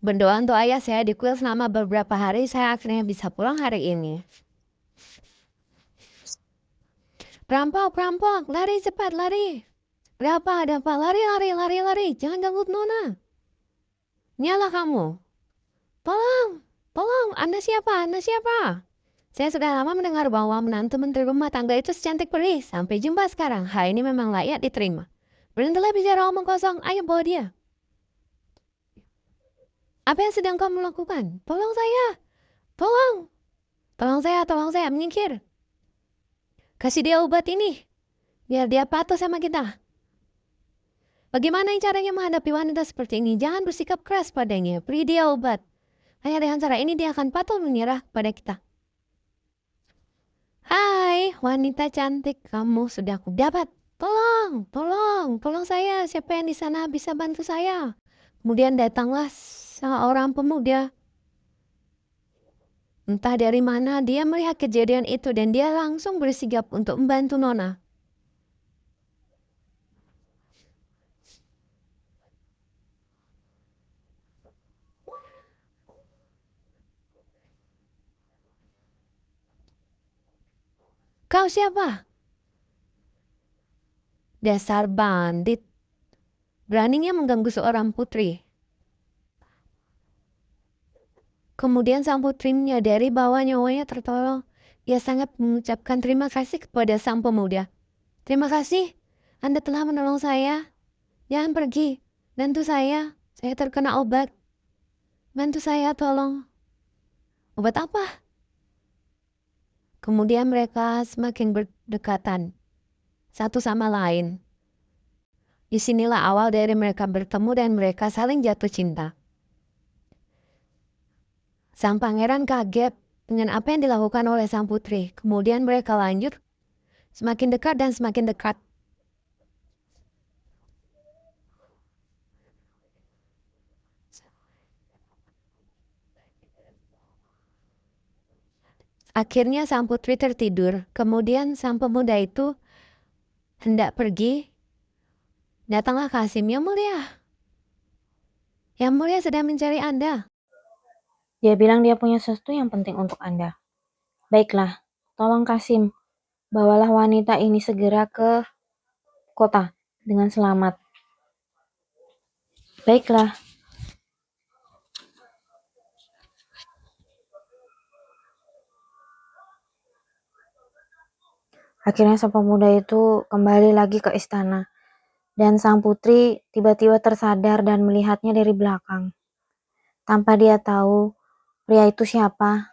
Berdoa untuk ayah saya di kuil selama beberapa hari, saya akhirnya bisa pulang hari ini. Perampok, perampok, lari cepat, lari. Berapa, ada apa? Lari, lari, lari, lari. Jangan ganggu Nona. Nyala kamu. Tolong, tolong, Anda siapa? Anda siapa? Saya sudah lama mendengar bahwa menantu menteri rumah tangga itu secantik peri. Sampai jumpa sekarang. Hal ini memang layak diterima. Berhentilah bicara omong kosong. Ayo bawa dia. Apa yang sedang kamu lakukan? Tolong saya. Tolong. Tolong saya. Menyingkir. Kasih dia obat ini. Biar dia patuh sama kita. Bagaimana caranya menghadapi wanita seperti ini? Jangan bersikap keras padanya. Beri dia obat. Hanya dengan cara ini dia akan patuh menyerah pada kita. Hai, wanita cantik. Kamu sudah aku dapat. Tolong, tolong, tolong saya. Siapa yang di sana bisa bantu saya? Kemudian datanglah seorang pemuda. Entah dari mana dia melihat kejadian itu dan dia langsung bersigap untuk membantu Nona. Kau siapa? Dasar bandit. Beraninya mengganggu seorang putri. Kemudian sang putri menyadari bahwa nyawanya tertolong. Ia sangat mengucapkan terima kasih kepada sang pemuda. Terima kasih, Anda telah menolong saya. Jangan pergi, bantu saya terkena obat. Bantu saya tolong. Obat apa? Kemudian mereka semakin berdekatan satu sama lain. Disinilah awal dari mereka bertemu dan mereka saling jatuh cinta. Sang pangeran kaget dengan apa yang dilakukan oleh sang putri. Kemudian mereka lanjut semakin dekat dan semakin dekat. Akhirnya sang putri tertidur. Kemudian sang pemuda itu hendak pergi. Datanglah Kasim. Yang mulia. Yang mulia sedang mencari Anda. Dia bilang dia punya sesuatu yang penting untuk Anda. Baiklah, tolong Kasim, bawalah wanita ini segera ke kota dengan selamat. Baiklah. Akhirnya sang pemuda itu kembali lagi ke istana. Dan sang putri tiba-tiba tersadar dan melihatnya dari belakang. Tanpa dia tahu pria itu siapa.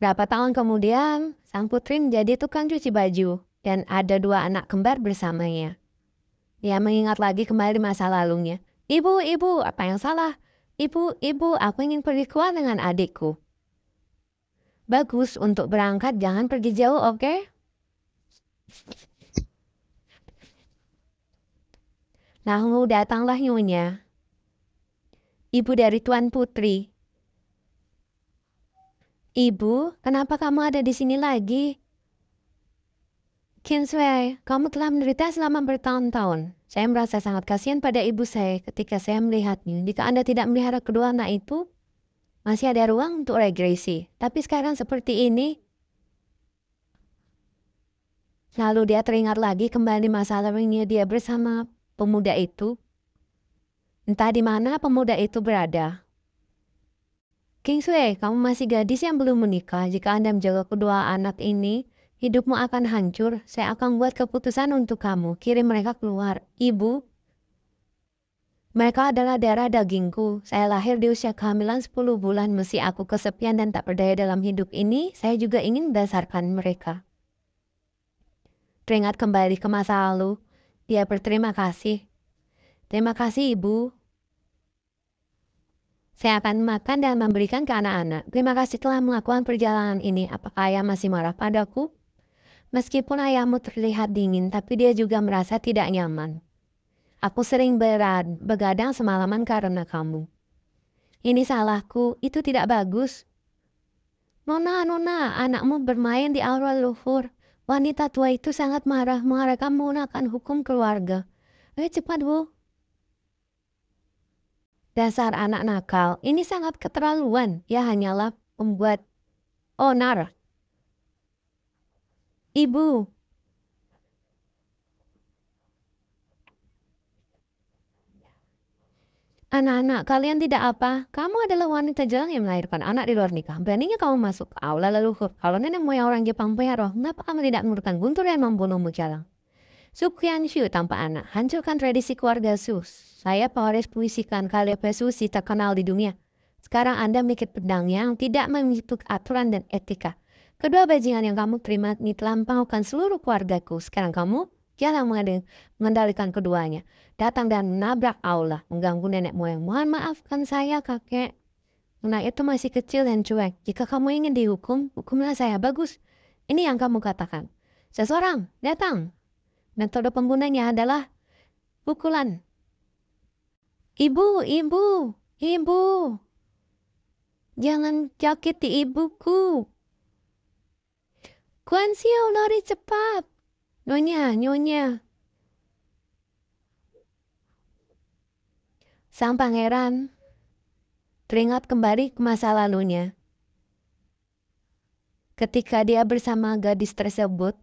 Berapa tahun kemudian, sang putri menjadi tukang cuci baju dan ada 2 anak kembar bersamanya. Dia mengingat lagi kembali masa lalunya. Ibu, ibu, apa yang salah? Ibu, ibu, aku ingin pergi keluar dengan adikku. Bagus, untuk berangkat jangan pergi jauh, oke? Lalu datanglah Nyonya, ibu dari Tuan Putri. Ibu, kenapa kamu ada di sini lagi? Kinsway, kamu telah menderita selama bertahun-tahun. Saya merasa sangat kasihan pada ibu saya ketika saya melihatnya. Jika Anda tidak melihara kedua anak itu, masih ada ruang untuk regresi. Tapi sekarang seperti ini. Lalu dia teringat lagi kembali masa lalunya dia bersama pemuda itu. Entah di mana pemuda itu berada. Kingsway, kamu masih gadis yang belum menikah. Jika Anda menjaga kedua anak ini, hidupmu akan hancur. Saya akan buat keputusan untuk kamu. Kirim mereka keluar. Ibu, mereka adalah darah dagingku. Saya lahir di usia kehamilan 10 bulan. Meski aku kesepian dan tak berdaya dalam hidup ini, saya juga ingin mendasarkan mereka. Teringat kembali ke masa lalu, dia berterima kasih. Terima kasih, Ibu. Saya akan makan dan memberikan ke anak-anak. Terima kasih telah melakukan perjalanan ini. Apakah ayah masih marah padaku? Meskipun ayahmu terlihat dingin, tapi dia juga merasa tidak nyaman. Aku sering begadang semalaman karena kamu. Ini salahku, itu tidak bagus. Nona, anakmu bermain di aula luhur. Wanita tua itu sangat marah mengarahkan menggunakan hukum keluarga. Ayo cepat, Bu. Dasar anak nakal, ini sangat keterlaluan. Ya hanyalah membuat onar. Ibu, anak-anak, kalian tidak apa? Kamu adalah wanita jalan yang melahirkan anak di luar nikah. Beraninya kamu masuk ke aula leluhur. Kalau nenek moyang orang Jepang punya roh, kenapa kamu tidak menurunkan guntur dan membunuhmu jalan? Sukyanshu tanpa anak, hancurkan tradisi keluarga Su. Saya pewaris puisikan Kalepe Susi terkenal di dunia. Sekarang Anda memiliki pedang yang tidak memiliki aturan dan etika. Kedua bajingan yang kamu terima ini telah melampaui seluruh keluargaku. Sekarang kamu jarang mengendalikan keduanya. Datang dan menabrak aula, mengganggu nenek moyang. Mohon maafkan saya, kakek. Anak itu masih kecil dan cuek. Jika kamu ingin dihukum, hukumlah saya. Bagus. Ini yang kamu katakan. Seseorang, datang. Metode penggunanya adalah pukulan. Ibu, ibu, ibu. Jangan jakiti ibuku. Kuan Xiao, lari cepat. Nyonya, nyonya. Sang pangeran teringat kembali ke masa lalunya. Ketika dia bersama gadis tersebut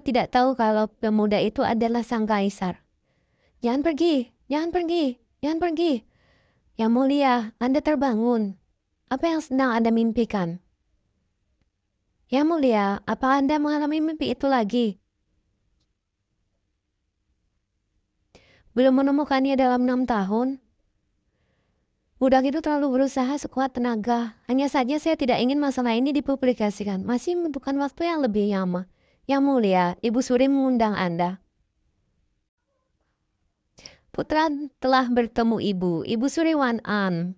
tidak tahu kalau pemuda itu adalah sang kaisar. Jangan pergi, jangan pergi, jangan pergi. Yang mulia, Anda terbangun. Apa yang sedang Anda mimpikan? Yang mulia, apa Anda mengalami mimpi itu lagi? Belum menemukannya dalam 6 tahun? Budak itu terlalu berusaha sekuat tenaga. Hanya saja saya tidak ingin masalah ini dipublikasikan. Masih membutuhkan waktu yang lebih lama. Yang mulia, Ibu Suri mengundang Anda. Putra telah bertemu Ibu. Ibu Suri Wan An.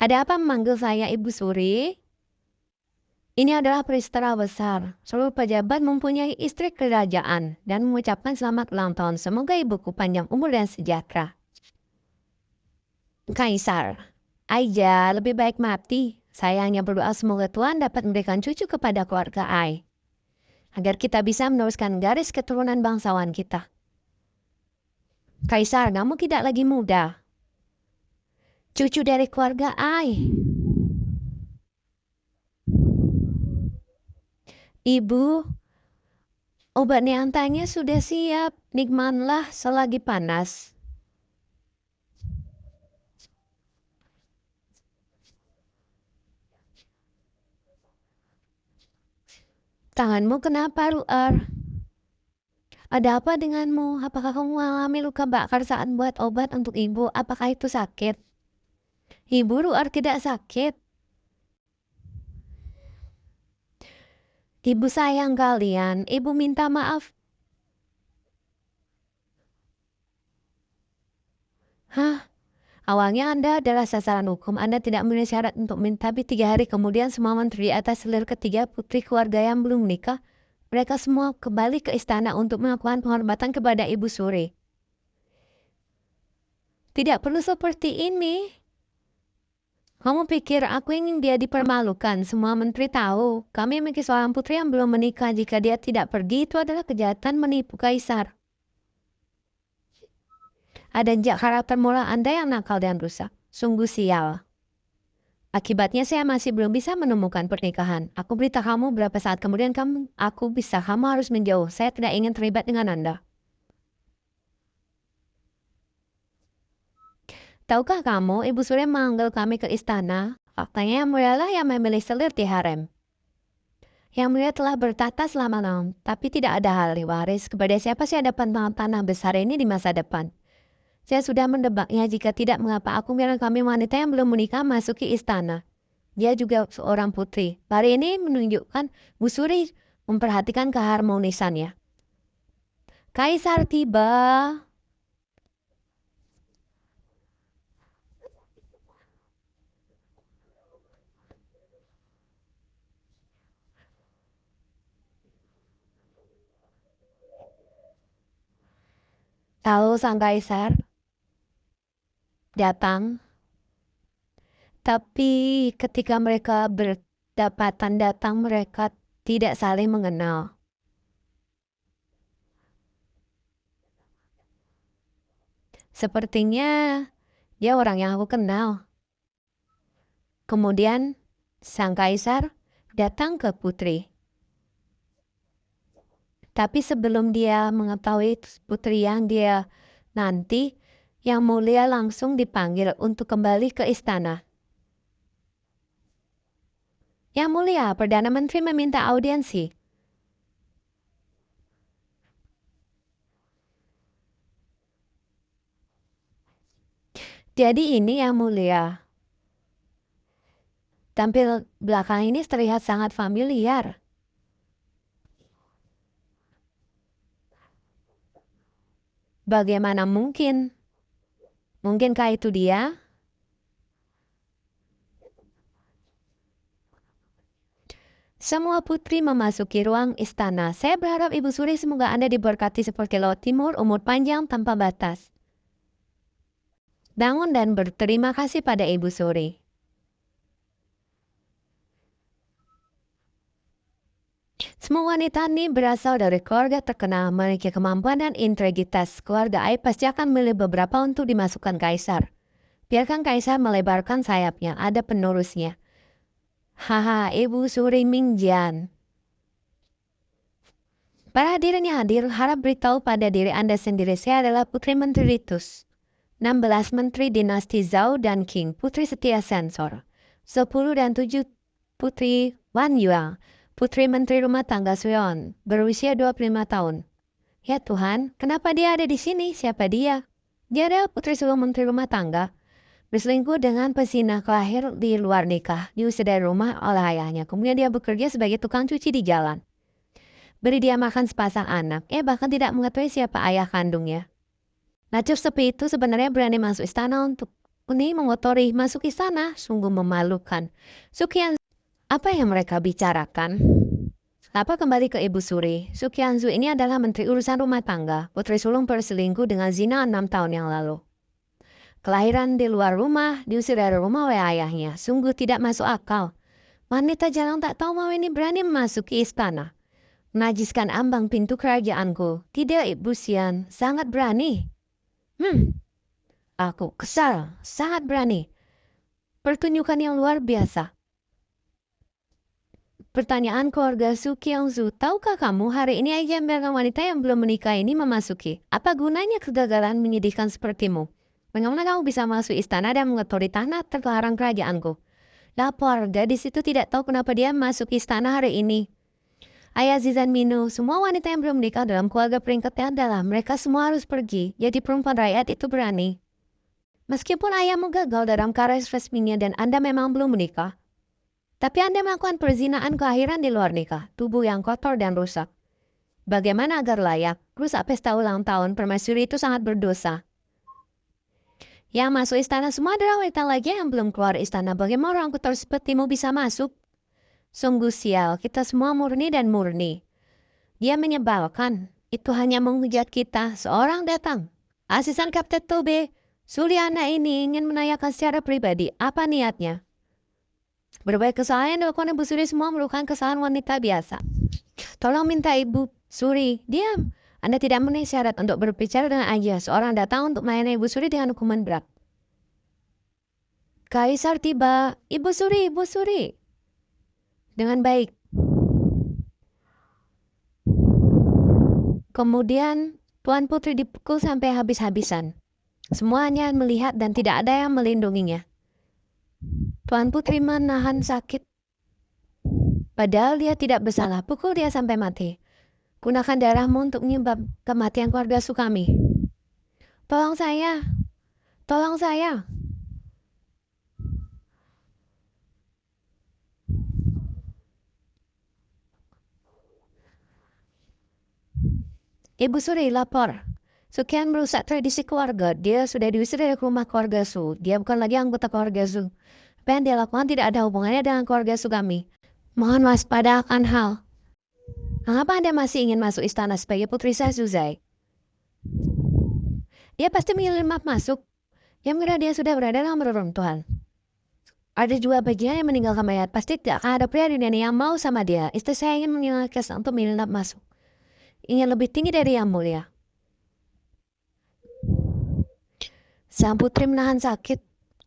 Ada apa memanggil saya Ibu Suri? Ini adalah peristiwa besar. Seluruh pejabat mempunyai istri kerajaan dan mengucapkan selamat ulang tahun. Semoga ibuku panjang umur dan sejahtera. Kaisar, Aija lebih baik mati. Saya hanya berdoa semoga Tuhan dapat memberikan cucu kepada keluarga Ai. Agar kita bisa meneruskan garis keturunan bangsawan kita. Kaisar, kamu tidak lagi muda. Cucu dari keluarga Ai. Ibu, obat neantanya sudah siap. Nikmatlah selagi panas. Tanganmu kenapa, Ruar? Ada apa denganmu? Apakah kamu mengalami luka bakar saat buat obat untuk ibu? Apakah itu sakit? Ibu, Ruar tidak sakit. Ibu sayang kalian. Ibu minta maaf. Hah? Awalnya Anda adalah sasaran hukum. Anda tidak memenuhi syarat untuk minta, tapi 3 hari kemudian semua menteri atas selir ketiga putri keluarga yang belum menikah. Mereka semua kembali ke istana untuk melakukan penghormatan kepada Ibu Suri. Tidak perlu seperti ini. Kamu pikir aku ingin dia dipermalukan? Semua menteri tahu. Kami memiliki seorang putri yang belum menikah. Jika dia tidak pergi, itu adalah kejahatan menipu kaisar. Ada jejak karakter moral Anda yang nakal dan rusak. Sungguh sial. Akibatnya saya masih belum bisa menemukan pernikahan. Aku beritahu kamu berapa saat kemudian kamu harus menjauh. Saya tidak ingin terlibat dengan Anda. Tahukah kamu, Ibu Suri memanggil kami ke istana? Faktanya yang mulia lah yang memilih selir di harem. Yang mulia telah bertahta selama lama, tapi tidak ada ahli waris. Kepada siapa saya dapat tanah besar ini di masa depan? Saya sudah mendebaknya, jika tidak mengapa aku biarkan kami wanita yang belum menikah masuki istana. Dia juga seorang putri. Hari ini menunjukkan Bu Suri memperhatikan keharmonisannya. Kaisar tiba. Lalu sang kaisar datang. Tapi ketika mereka berdapatan datang, mereka tidak saling mengenal. Sepertinya dia orang yang aku kenal. Kemudian sang kaisar datang ke putri. Tapi sebelum dia mengetahui putri yang dia nanti, Yang Mulia langsung dipanggil untuk kembali ke istana. Yang Mulia, Perdana Menteri meminta audiensi. Jadi ini Yang Mulia. Tampil belakang ini terlihat sangat familiar. Bagaimana mungkin? Mungkinkah itu dia? Semua putri memasuki ruang istana. Saya berharap Ibu Suri semoga Anda diberkati seperti Laut Timur, umur panjang tanpa batas. Bangun dan berterima kasih pada Ibu Suri. Semua wanita ini berasal dari keluarga terkenal, memiliki kemampuan dan integritas. Keluarga Ai pasti akan memilih beberapa untuk dimasukkan kaisar. Biarkan kaisar melebarkan sayapnya, ada penerusnya. Haha, Ibu Suri Mingjian. Para hadirin yang hadir, harap beritahu pada diri Anda sendiri, saya adalah Putri Menteri Ritus. 16 Menteri Dinasti Zhao dan Qing, Putri Setia Sensor. 10 dan 7 Putri Wan Yuan, Putri Menteri Rumah Tangga Suyeon, berusia 25 tahun. Ya Tuhan, kenapa dia ada di sini? Siapa dia? Dia adalah Putri Sulung Menteri Rumah Tangga. Berselingkuh dengan pesinah kelahir di luar nikah, diusir dari rumah oleh ayahnya. Kemudian dia bekerja sebagai tukang cuci di jalan. Beri dia makan sepasang anak, bahkan tidak mengetahui siapa ayah kandungnya. Najib seperti itu sebenarnya berani masuk istana untuk mengotori masuk istana, sungguh memalukan. Sukian, apa yang mereka bicarakan? Apa kembali ke Ibu Suri? Sukianzu ini adalah Menteri Urusan Rumah Tangga, putri sulung berselingkuh dengan zina 6 tahun yang lalu. Kelahiran di luar rumah, diusir dari rumah oleh ayahnya, sungguh tidak masuk akal. Wanita jarang tak tahu mau ini berani memasuki istana. Menajiskan ambang pintu kerajaanku. Tidak, Ibu Sian, sangat berani. Aku kesal, sangat berani. Pertunjukan yang luar biasa. Pertanyaan keluarga Su Kyungzu, tahukah kamu hari ini aja membiarkan wanita yang belum menikah ini memasuki? Apa gunanya kegagalan menyedihkan sepertimu? Bagaimana kamu bisa masuk istana dan mengotori tanah terlarang kerajaanku? Lapor, gadis itu tidak tahu kenapa dia masuk istana hari ini. Ayah Zizan Minu, semua wanita yang belum menikah dalam keluarga peringkatnya adalah mereka semua harus pergi. Jadi perempuan rakyat itu berani. Meskipun ayahmu gagal dalam karir resminya dan Anda memang belum menikah, tapi Anda melakukan perzinahan kelahiran di luar nikah, tubuh yang kotor dan rusak. Bagaimana agar layak? Rusak pesta ulang tahun, permaisuri itu sangat berdosa. Yang masuk istana semua adalah wanita lagi yang belum keluar istana. Bagaimana orang kotor sepertimu bisa masuk? Sungguh sial, kita semua murni dan murni. Dia menyebalkan. Itu hanya menghujat kita. Seorang datang. Asisten Kapten Tobe, Suliana ini ingin menanyakan secara pribadi. Apa niatnya? Berbagai kesalahan yang dilakukan Ibu Suri semua merupakan kesalahan wanita biasa. Tolong minta Ibu Suri, diam. Anda tidak memenuhi syarat untuk berbicara dengan ayah. Seorang datang untuk melayani Ibu Suri dengan hukuman berat. Kaisar tiba. Ibu Suri, Ibu Suri. Dengan baik. Kemudian Tuan Putri dipukul sampai habis-habisan. Semuanya melihat dan tidak ada yang melindunginya. Tuan Putri menahan sakit. Padahal dia tidak bersalah. Pukul dia sampai mati. Gunakan darahmu untuk menyebab kematian keluarga Sukami. Tolong saya. Tolong saya. Ibu Suri lapor. Sukian merusak tradisi keluarga. Dia sudah diusir dari rumah keluarga Su. Dia bukan lagi anggota keluarga Su. Apa yang dia lakukan tidak ada hubungannya dengan keluarga Sukami. Mohon waspada akan hal. Mengapa Anda masih ingin masuk istana sebagai putri Sazuzai? Dia pasti mengirim map masuk. Yang mengira dia sudah berada dalam reruntuhan. Ada juga bagian yang meninggalkan mayat. Pasti tidak akan ada pria di dunia yang mau sama dia. Istri saya ingin mengingatkan untuk mengirim map masuk. Ingin lebih tinggi dari yang mulia. Sang putri menahan sakit,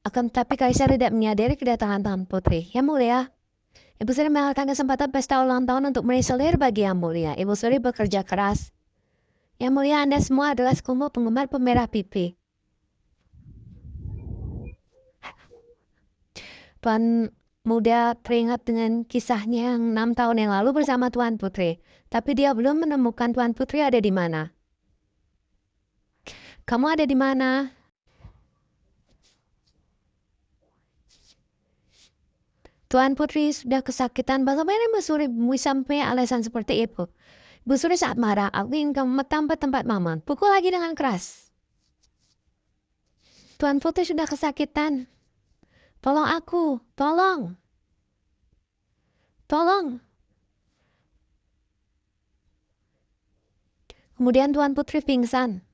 akan tetapi kaisar tidak menyadari kedatangan Tuan Putri. Yang mulia, Ibu Suri mengalihkan kesempatan pesta ulang tahun untuk merilis selir bagi Yang Mulia. Ibu Suri bekerja keras. Yang Mulia, Anda semua adalah sekelompok penggemar pemerah pipi. Tuan Muda teringat dengan kisahnya yang 6 tahun yang lalu bersama Tuan Putri. Tapi dia belum menemukan Tuan Putri ada di mana. Kamu ada di mana? Tuan Putri sudah kesakitan. Bagaimana Ibu Suri sampai alasan seperti itu? Ibu Suri saat marah, aku ingin kamu tampak tempat mama. Pukul lagi dengan keras. Tuan Putri sudah kesakitan. Tolong aku, tolong. Tolong. Kemudian Tuan Putri pingsan.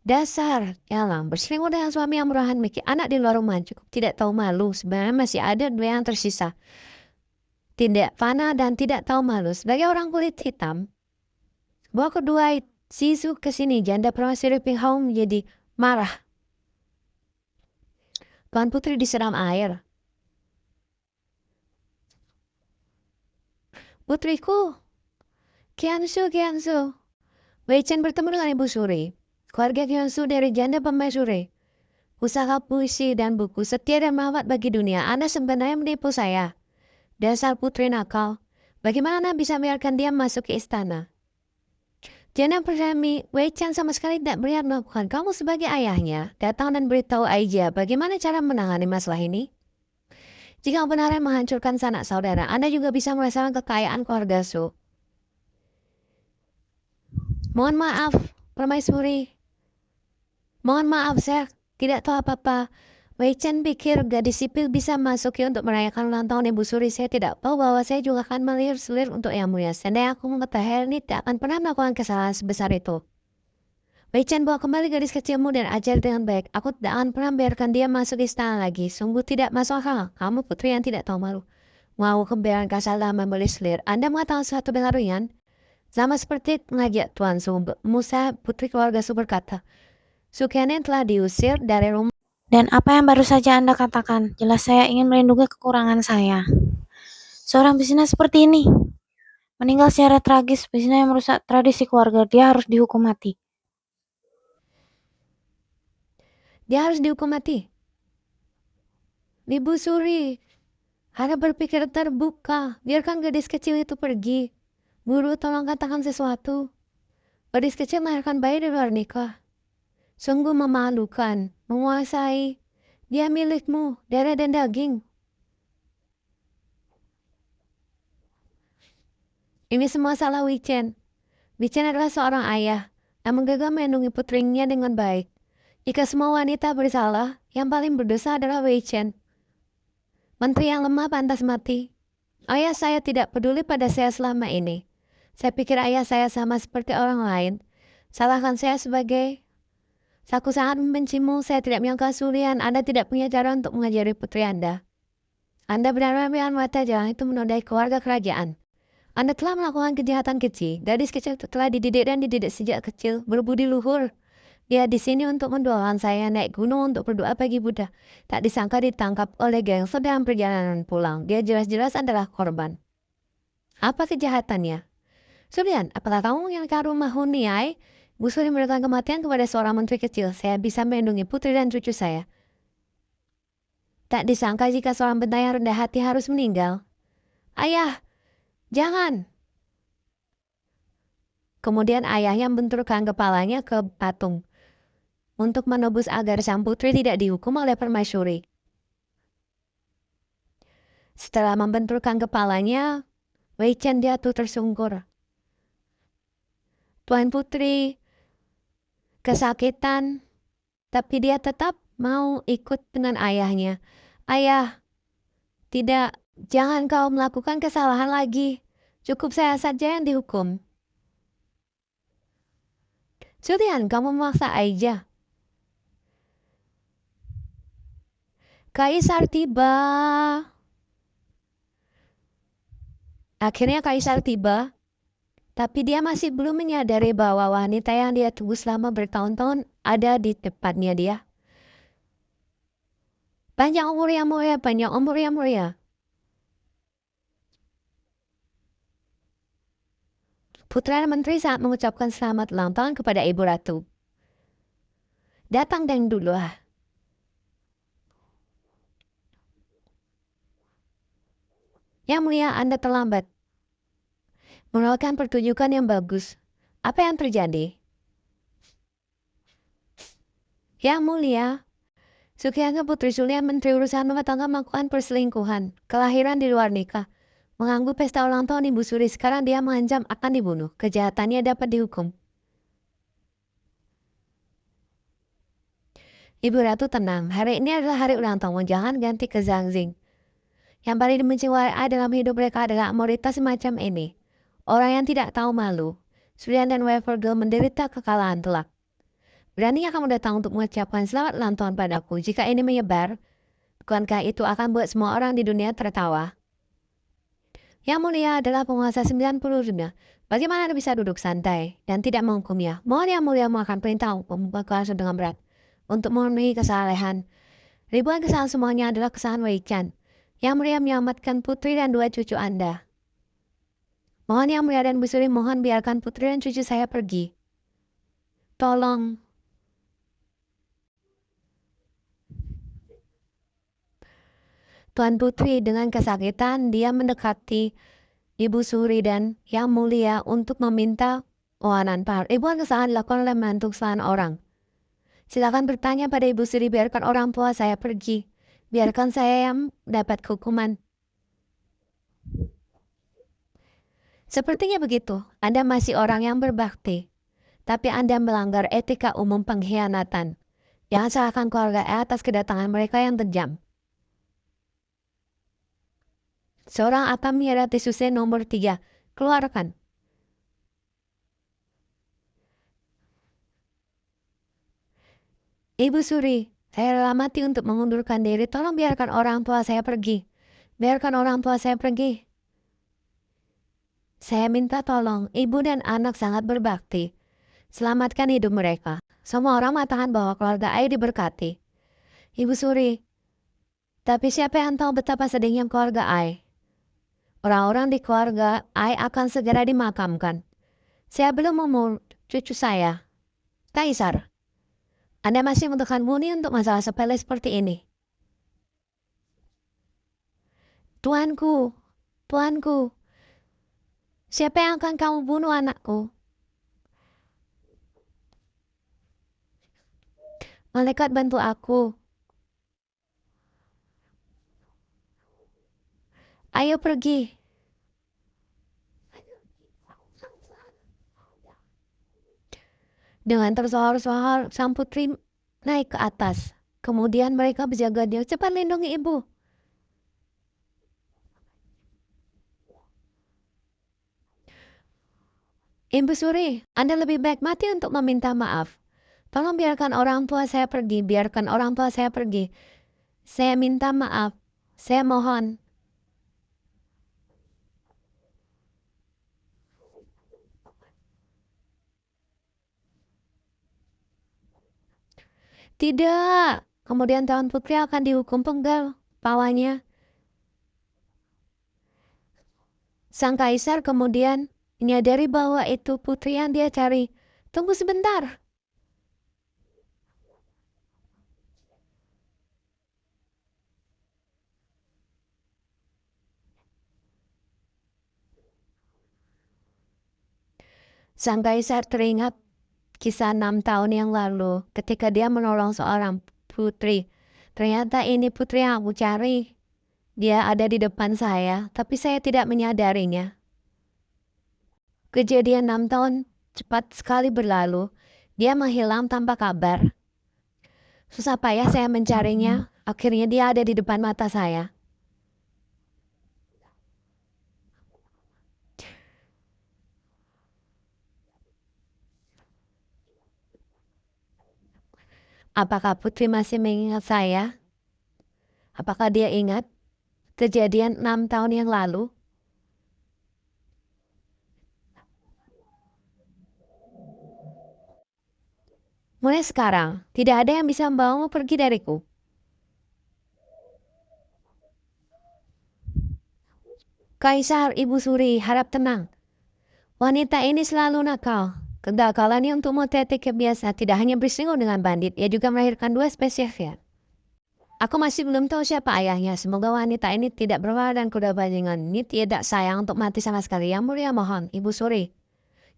Dasar, Elang, berselingkuh dengan suami yang murahan mikir anak di luar rumah cukup tidak tahu malu. Sebenarnya masih ada dua yang tersisa. Tidak fana dan tidak tahu malu. Sebagai orang kulit hitam, bawa kedua Sisu ke sini. Janda permaisuri Ping Hao menjadi marah. Tuan Putri disiram air. Putriku, Kiansu. Wei Chen bertemu dengan Ibu Suri. Keluarga Kiansu dari janda permaisuri. Usaha puisi dan buku setia dan merawat bagi dunia. Anda sebenarnya menipu saya. Dasar putri nakal. Bagaimana bisa biarkan dia masuk ke istana? Janda persami Wei Chen sama sekali tidak berniat melakukan. Kamu sebagai ayahnya, datang dan beritahu Aija bagaimana cara menangani masalah ini. Jika benar menghancurkan sanak saudara, Anda juga bisa merasakan kekayaan keluarga Su. Mohon maaf, permaisuri. Mohon maaf, saya tidak tahu apa-apa. Wei Chen pikir gadis sipil bisa masuki untuk merayakan ulang tahun Ibu Suri. Saya tidak tahu bahwa saya juga akan melihat selir untuk Yang Mulia. Seandainya aku mengetahui ini tidak akan pernah melakukan kesalahan sebesar itu. Wei Chen, bawa kembali gadis kecilmu dan ajar dengan baik. Aku tidak akan pernah biarkan dia masuk istana lagi. Sungguh tidak masuk akal. Kamu putri yang tidak tahu malu. Mau kebiaran kasar dalam membeli selir. Anda mengatakan sesuatu dengan ringan. Sama seperti ngajak Tuan Su. Musa, putri keluarga Su berkata, Sukenen telah diusir dari rumah. Dan apa yang baru saja Anda katakan, jelas saya ingin melindungi kekurangan saya. Seorang bisnis seperti ini, meninggal secara tragis, bisnis yang merusak tradisi keluarga, dia harus dihukum mati. Dia harus dihukum mati. Ibu Suri, harap berpikir terbuka. Biarkan gadis kecil itu pergi. Guru, tolong katakan sesuatu. Gadis kecil melahirkan bayi di luar nikah. Sungguh memalukan, menguasai. Dia milikmu, darah dan daging. Ini semua salah Wei Chen. Wei Chen adalah seorang ayah yang gagal melindungi putrinya dengan baik. Jika semua wanita bersalah, yang paling berdosa adalah Wei Chen. Menteri yang lemah pantas mati. Ayah saya tidak peduli pada saya selama ini. Saya pikir ayah saya sama seperti orang lain. Salahkan saya sebagai... Aku sangat membencimu. Saya tidak menyangka Sulian. Anda tidak punya cara untuk mengajari putri Anda. Anda benar-benar mata jalan itu menodai keluarga kerajaan. Anda telah melakukan kejahatan kecil. Gadis kecil telah dididik dan dididik sejak kecil. Berbudi luhur. Dia di sini untuk mendoakan saya naik gunung untuk berdoa bagi Buddha. Tak disangka ditangkap oleh geng sedang perjalanan pulang. Dia jelas-jelas adalah korban. Apa kejahatannya? Sulian, apakah kamu menginginkan rumah Huniai? Bu Suri memberikan kematian kepada seorang menteri kecil. Saya bisa melindungi putri dan cucu saya. Tak disangka jika seorang benda yang rendah hati harus meninggal. Ayah, jangan. Kemudian ayahnya membenturkan kepalanya ke patung untuk menebus agar sang putri tidak dihukum oleh permaisuri. Setelah membenturkan kepalanya, Wei Chen jatuh tersungkur. Tuan Putri kesakitan, tapi dia tetap mau ikut dengan ayahnya. Ayah, tidak, jangan kau melakukan kesalahan lagi. Cukup saya saja yang dihukum. Julian, kamu memaksa Aija. Kaisar tiba. Akhirnya Kaisar tiba. Tapi dia masih belum menyadari bahwa wanita yang dia tunggu selama bertahun-tahun ada di depannya dia. Panjang umur yang mulia, panjang umur yang mulia. Putra Menteri saat mengucapkan selamat ulang tahun kepada Ibu Ratu. Datang dan dulu ah. Yang mulia, Anda terlambat. Merupakan pertunjukan yang bagus. Apa yang terjadi? Yang mulia, Sukianto Putri Sulian Menteri Urusan Rumah Tangga melakukan perselingkuhan, kelahiran di luar nikah, mengganggu pesta ulang tahun Ibu Suri. Sekarang dia mengancam akan dibunuh. Kejahatannya dapat dihukum. Ibu Ratu tenang, hari ini adalah hari ulang tahun, jangan ganti ke Zhangxing. Yang paling dibenci WA dalam hidup mereka adalah amoritas semacam ini. Orang yang tidak tahu malu. Sulian dan Wevergel menderita kekalahan telak. Beraninya kamu datang untuk mengucapkan selamat ulang tahun padaku. Jika ini menyebar, bukankah itu akan buat semua orang di dunia tertawa? Yang mulia adalah penguasa 90 dunia. Bagaimana Anda bisa duduk santai dan tidak menghukumnya? Mohon yang mulia akan perintah hukum berkuasa dengan berat untuk memenuhi kesalahan. Ribuan kesalahan semuanya adalah kesalahan Wei-Chan. Yang mulia menyelamatkan putri dan dua cucu Anda. Mohon yang mulia dan Bu Suri, mohon biarkan putri dan cucu saya pergi. Tolong. Tuan Putri dengan kesakitan dia mendekati Ibu Suri dan Yang Mulia untuk meminta wawanan par. Ribuan kesalahan dilakukan oleh mantuk kesalahan orang. Silakan bertanya pada Ibu Suri, biarkan orang tua saya pergi. Biarkan saya yang dapat hukuman. Sepertinya begitu, Anda masih orang yang berbakti. Tapi Anda melanggar etika umum pengkhianatan. Jangan salahkan keluarga atas kedatangan mereka yang kejam. Seorang akan menyerati Suse nomor 3. Keluarkan. Ibu Suri, saya rela mati untuk mengundurkan diri. Tolong biarkan orang tua saya pergi. Biarkan orang tua saya pergi. Saya minta tolong, ibu dan anak sangat berbakti. Selamatkan hidup mereka. Semua orang mengatakan bahwa keluarga Ai diberkati. Ibu Suri, tapi siapa yang tahu betapa sedihnya keluarga Ai? Orang-orang di keluarga Ai akan segera dimakamkan. Saya belum umur cucu saya. Kaisar, Anda masih membutuhkan murni untuk masalah sepele seperti ini. Tuanku, tuanku, siapa yang akan kamu bunuh anakku? Malaikat bantu aku. Ayo pergi. Dengan tersohor-sohor, sang putri naik ke atas. Kemudian mereka berjaga dia, cepat lindungi ibu. Ibu Suri, Anda lebih baik mati untuk meminta maaf. Tolong biarkan orang tua saya pergi, biarkan orang tua saya pergi. Saya minta maaf, saya mohon. Tidak. Kemudian Tuan Putri akan dihukum penggal pawanya. Sang kaisar kemudian menyadari bahwa itu putri yang dia cari. Tunggu sebentar. Sang kaisar teringat kisah 6 tahun yang lalu ketika dia menolong seorang putri. Ternyata ini putri yang aku cari. Dia ada di depan saya, tapi saya tidak menyadarinya. Kejadian 6 tahun cepat sekali berlalu. Dia menghilang tanpa kabar. Susah payah saya mencarinya. Akhirnya dia ada di depan mata saya. Apakah putri masih mengingat saya? Apakah dia ingat kejadian 6 tahun yang lalu? Mulai sekarang, tidak ada yang bisa membawamu pergi dariku. Kaisar, Ibu Suri, harap tenang. Wanita ini selalu nakal. Kedakalannya untuk motetik kebiasa tidak hanya bersinggung dengan bandit, ia juga melahirkan 2 spesies ya. Aku masih belum tahu siapa ayahnya. Semoga wanita ini tidak berwala dan kuda bajingan. Ini tidak sayang untuk mati sama sekali. Yang mulia mohon, Ibu Suri.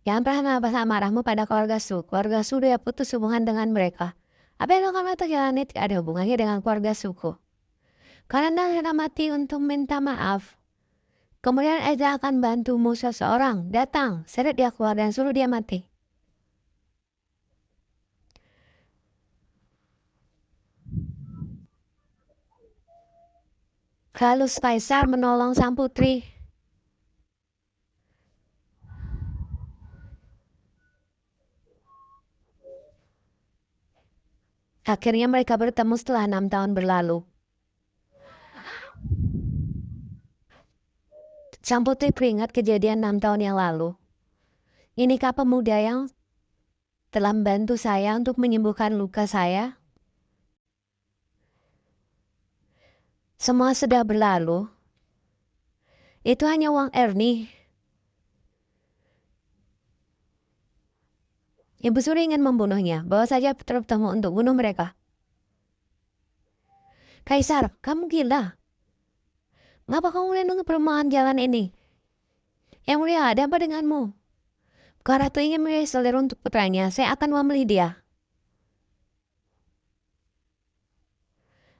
Jangan pernah marahmu pada keluarga Su. Keluarga Su dia putus hubungan dengan mereka. Apa yang kamu katakan ini tidak ada hubungannya dengan keluarga suku. Karena Anda mati untuk minta maaf. Kemudian Eza akan bantumu seseorang. Datang, seret dia keluar dan suruh dia mati. Lalu Kaisar menolong sang putri. Akhirnya mereka bertemu setelah 6 tahun berlalu. Sang putri teringat kejadian 6 tahun yang lalu. Inikah pemuda yang telah membantu saya untuk menyembuhkan luka saya? Semua sudah berlalu. Itu hanya uang Ernie. Ibu Suri ingin membunuhnya. Bawa saja bertemu untuk bunuh mereka. Kaisar, kamu gila. Ngapa kamu melindungi perumahan jalan ini? Yang mulia, ada apa denganmu? Kalau Ratu ingin memilih selir untuk putranya, saya akan memilih dia.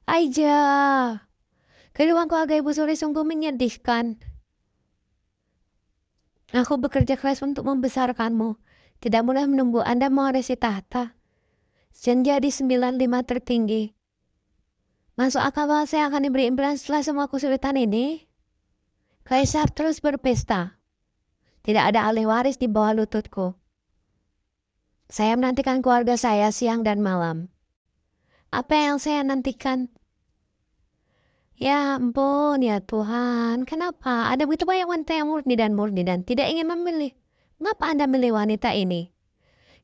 Aija, kehidupan keluarga Ibu Suri sungguh menyedihkan. Aku bekerja keras untuk membesarkanmu. Tidak mudah menunggu Anda mewarisi tahta. Menjadi 95 tertinggi. Masuk akal bahwa saya akan diberi impian setelah semua kesulitan ini? Kaisar terus berpesta. Tidak ada ahli waris di bawah lututku. Saya menantikan keluarga saya siang dan malam. Apa yang saya nantikan? Ya ampun, ya Tuhan. Kenapa ada begitu banyak wanita yang murni dan tidak ingin memilih? Mengapa Anda milih wanita ini?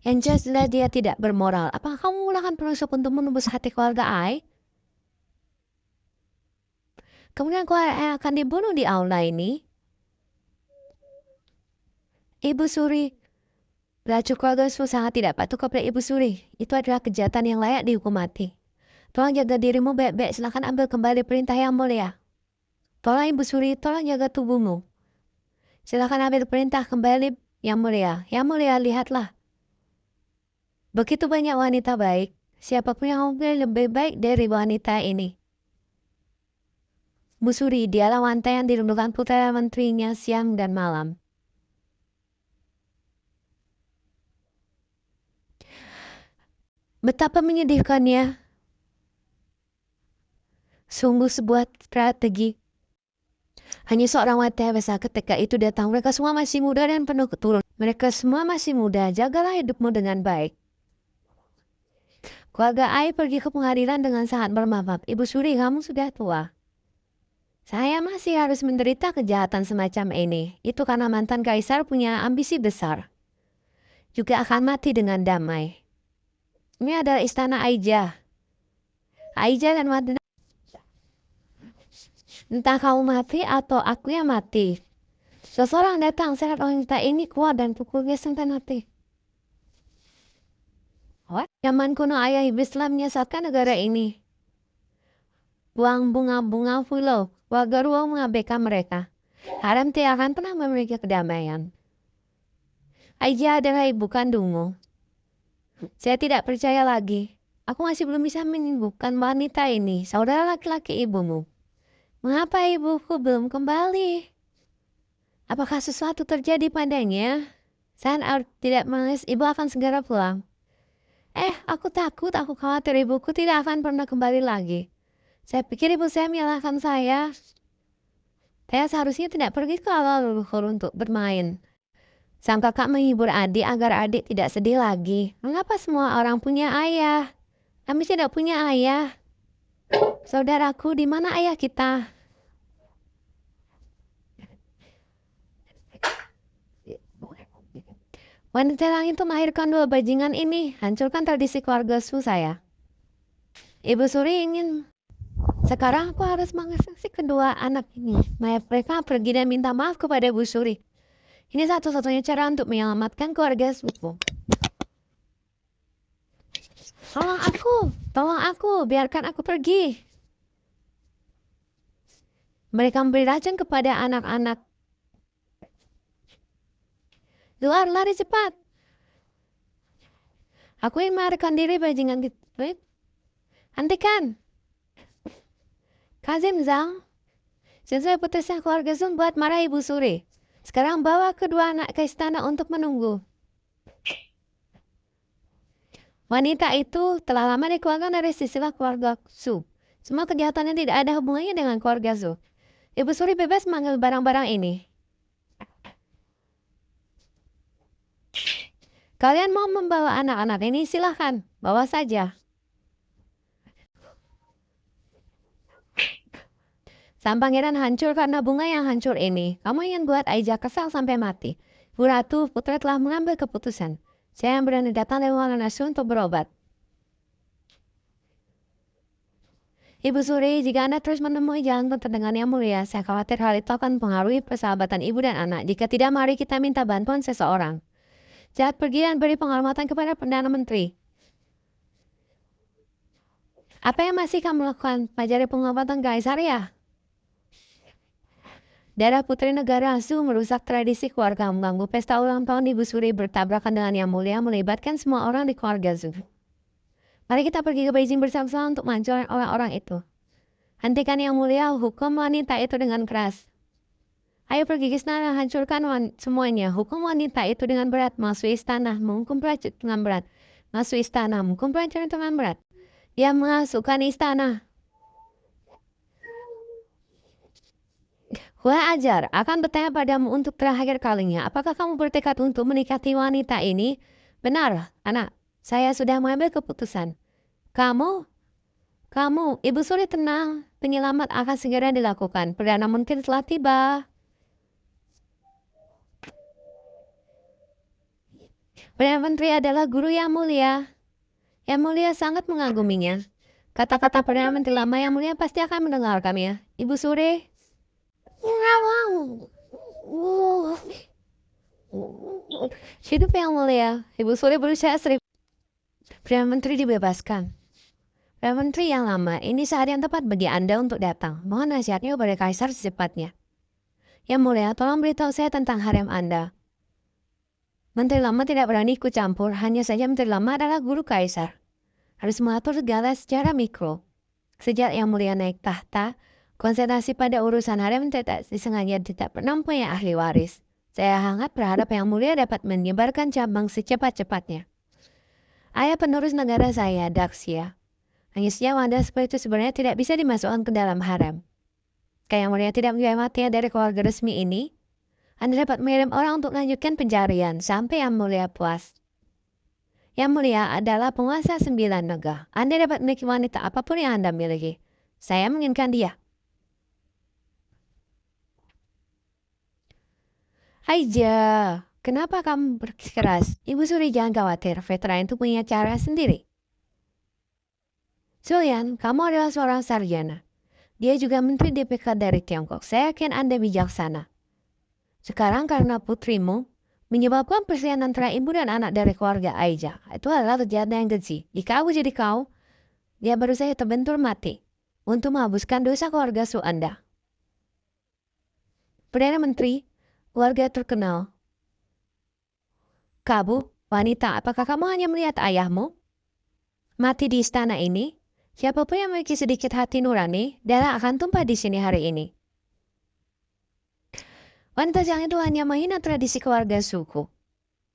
Yang jelas dia tidak bermoral. Apakah kamu menggunakan penusup untuk menembus hati keluarga Ai? Kemudian keluarga akan dibunuh di aula ini. Ibu Suri, belacu keluarga sangat tidak patuh kepada Ibu Suri. Itu adalah kejahatan yang layak dihukum mati. Tolong jaga dirimu baik-baik. Silakan ambil kembali perintah yang mulia. Tolong Ibu Suri, tolong jaga tubuhmu. Silakan ambil perintah kembali yang mulia. Yang mulia, lihatlah. Begitu banyak wanita baik. Siapapun yang lebih baik dari wanita ini. Bu Suri, dialah wanita yang dirindukan putra menterinya siang dan malam. Betapa menyedihkannya. Sungguh sebuah strategi. Hanya seorang wanita yang besar ketika itu datang. Mereka semua masih muda dan penuh keturunan. Mereka semua masih muda. Jagalah hidupmu dengan baik. Keluarga Ai pergi ke pengadilan dengan sangat bermaaf. Ibu Suri, kamu sudah tua. Saya masih harus menderita kejahatan semacam ini. Itu karena mantan kaisar punya ambisi besar. Juga akan mati dengan damai. Ini adalah istana Aija. Aija dan Madina. Entah kamu mati atau aku yang mati. Seseorang datang seret wanita ini kuat dan pukulnya sampai mati. Zaman kuno ayah ibu Islam menyesatkan negara ini. Buang bunga-bunga fulo. Warga ruang mengabaikan mereka. Haram tidak akan pernah memiliki kedamaian. Aija adalah ibu kandungmu. Saya tidak percaya lagi. Aku masih belum bisa menyembuhkan wanita ini, saudara laki-laki ibumu. Mengapa ibuku belum kembali? Apakah sesuatu terjadi padanya? Saya tidak menangis, ibu akan segera pulang. Aku takut, aku khawatir ibuku tidak akan pernah kembali lagi. Saya pikir ibu saya menyalahkan saya. Saya seharusnya tidak pergi ke aula leluhur untuk bermain. Sang kakak menghibur adik agar adik tidak sedih lagi. Mengapa semua orang punya ayah? Kami tidak punya ayah. Saudaraku, di mana ayah kita? Wanita yang itu melahirkan 2 bajingan ini, hancurkan tradisi keluarga su saya. Ibu Suri ingin sekarang aku harus mengasih kedua anak ini. Mereka pergi dan minta maaf kepada Bu Suri. Ini satu-satunya cara untuk menyelamatkan keluarga suku. Tolong aku, biarkan aku pergi. Mereka memberi racun kepada anak-anak. Keluar, lari cepat. Aku ingin melarikan diri bajingan gitu. Hentikan. Kazim Zhang, sesuai putusnya keluarga Sun buat marah Ibu Suri. Sekarang bawa kedua anak ke istana untuk menunggu. Wanita itu telah lama dikeluarkan dari silsilah keluarga Su. Semua kejahatannya tidak ada hubungannya dengan keluarga Su. Ibu Suri bebas mengambil barang-barang ini. Kalian mau membawa anak-anak ini, silahkan. Bawa saja. Sang pangeran hancur karena bunga yang hancur ini. Kamu ingin buat Aija kesal sampai mati. Bu Ratu, putra telah mengambil keputusan. Saya yang berani datang dari Wala Nasu untuk berobat. Ibu Suri, jika Anda terus menemui jalan dengan yang mulia, saya khawatir hal itu akan mempengaruhi persahabatan ibu dan anak. Jika tidak, mari kita minta bantuan seseorang. Jangan pergi dan beri penghormatan kepada Perdana Menteri. Apa yang masih kamu lakukan? Pelajari penghormatan Kaisar ya? Darah putri negara Su merusak tradisi keluarga, mengganggu pesta ulang tahun Ibu Suri bertabrakan dengan yang mulia, melibatkan semua orang di keluarga Su. Mari kita pergi ke Beijing bersama-sama untuk menghancurkan orang-orang itu. Hentikan yang mulia, hukum wanita itu dengan keras. Ayo pergi ke istana, hancurkan semuanya. Hukum wanita itu dengan berat, masuk istana, menghukum prajurit dengan berat. Masuk istana, menghukum prajurit dengan berat. Dia masukkan istana. Hua Ajar akan bertanya padamu untuk terakhir kalinya. Apakah kamu bertekad untuk menikahi wanita ini? Benar, anak. Saya sudah mengambil keputusan. Kamu, Ibu Suri tenang. Penyelamat akan segera dilakukan. Perdana Menteri telah tiba. Perdana Menteri adalah guru yang mulia. Yang mulia sangat mengaguminya. Kata-kata Perdana Menteri lama yang mulia pasti akan mendengar kami ya. Ibu Suri. Hidup yang mulia. Ibu Suri berusaha Perdana Menteri dibebaskan. Perdana Menteri yang lama, ini saat yang tepat bagi Anda untuk datang. Mohon nasihatnya kepada Kaisar secepatnya. Yang mulia, tolong beritahu saya tentang harem Anda. Menteri lama tidak berani ikut campur, hanya saja Menteri lama adalah guru Kaisar. Harus mengatur segala secara mikro. Sejak yang mulia naik tahta, konsentrasi pada urusan harem tidak disengaja tidak pernah punya ahli waris. Saya sangat berharap yang mulia dapat menyebarkan cabang secepat-cepatnya. Ayah penerus negara saya, Daxia. Hanya saja wanita seperti itu sebenarnya tidak bisa dimasukkan ke dalam harem. Jika yang mulia tidak mengamatinya dari keluarga resmi ini, Anda dapat mengirim orang untuk melanjutkan pencarian sampai yang mulia puas. Yang mulia adalah penguasa 9 negara. Anda dapat memiliki wanita apapun yang Anda miliki. Saya menginginkan dia. Aija, kenapa kamu bersikeras? Ibu Suri jangan khawatir, veteran itu punya cara sendiri. Julian, kamu adalah seorang sarjana. Dia juga menteri DPK dari Tiongkok. Saya yakin Anda bijaksana. Sekarang karena putrimu menyebabkan perselisihan antara ibu dan anak dari keluarga Aija. Itu adalah kejahatan yang keji. Jika aku jadi kau, dia baru saja terbentur mati untuk menghapuskan dosa keluarga su Anda. Perdana Menteri, keluarga terkenal. Kamu, wanita, apakah kamu hanya melihat ayahmu mati di istana ini? Siapapun yang memiliki sedikit hati nurani, darah akan tumpah di sini hari ini. Wanita yang itu hanya menghina tradisi keluarga suku.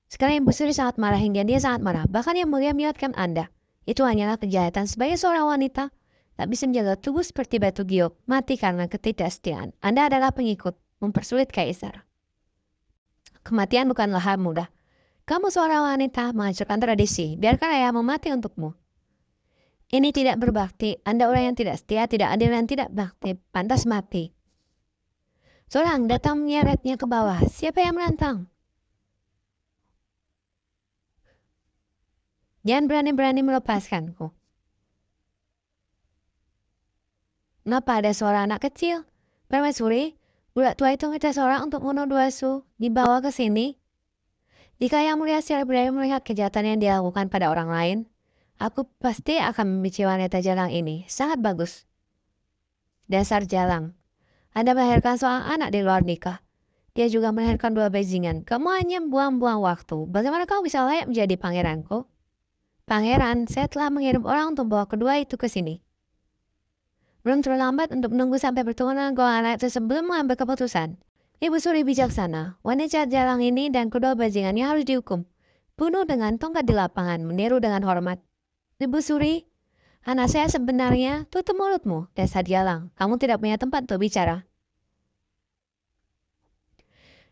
Sekarang Ibu Suri sangat marah hingga dia sangat marah. Bahkan yang mulia mengingatkan Anda. Itu hanyalah kejahatan sebagai seorang wanita. Tak bisa menjaga tubuh seperti batu giok. Mati karena ketidaksetiaan. Anda adalah pengikut. Mempersulit Kaisar. Kematian bukanlah hal mudah. Kamu seorang wanita menghancurkan tradisi. Biarkan ayahmu mati untukmu. Ini tidak berbakti. Anda orang yang tidak setia, tidak adil dan tidak bakti. Pantas mati. Seorang datang menyeretnya ke bawah. Siapa yang menantang? Jangan berani-berani melepaskanku. Kenapa ada suara anak kecil? Permaisuri, budak tua itu minta seorang untuk bunuh dua su, dibawa ke sini. Jika Yang Mulia secara berani melihat kejahatan yang dilakukan pada orang lain, aku pasti akan membenci wanita jalang ini. Sangat bagus. Dasar jalang. Anda melahirkan seorang anak di luar nikah. Dia juga melahirkan dua bajingan. Kamu hanya buang-buang waktu. Bagaimana kamu bisa layak menjadi pangeranku? Pangeran, saya telah mengirim orang untuk bawa kedua itu ke sini. Belum terlambat untuk menunggu sampai bertemu dengan golongan anak itu sebelum mengambil keputusan. Ibu Suri bijaksana. Wanita jalang ini dan kedua bajingannya harus dihukum. Bunuh dengan tongkat di lapangan, meniru dengan hormat. Ibu Suri, anak saya sebenarnya tutup mulutmu, dasar jalang. Kamu tidak punya tempat untuk bicara.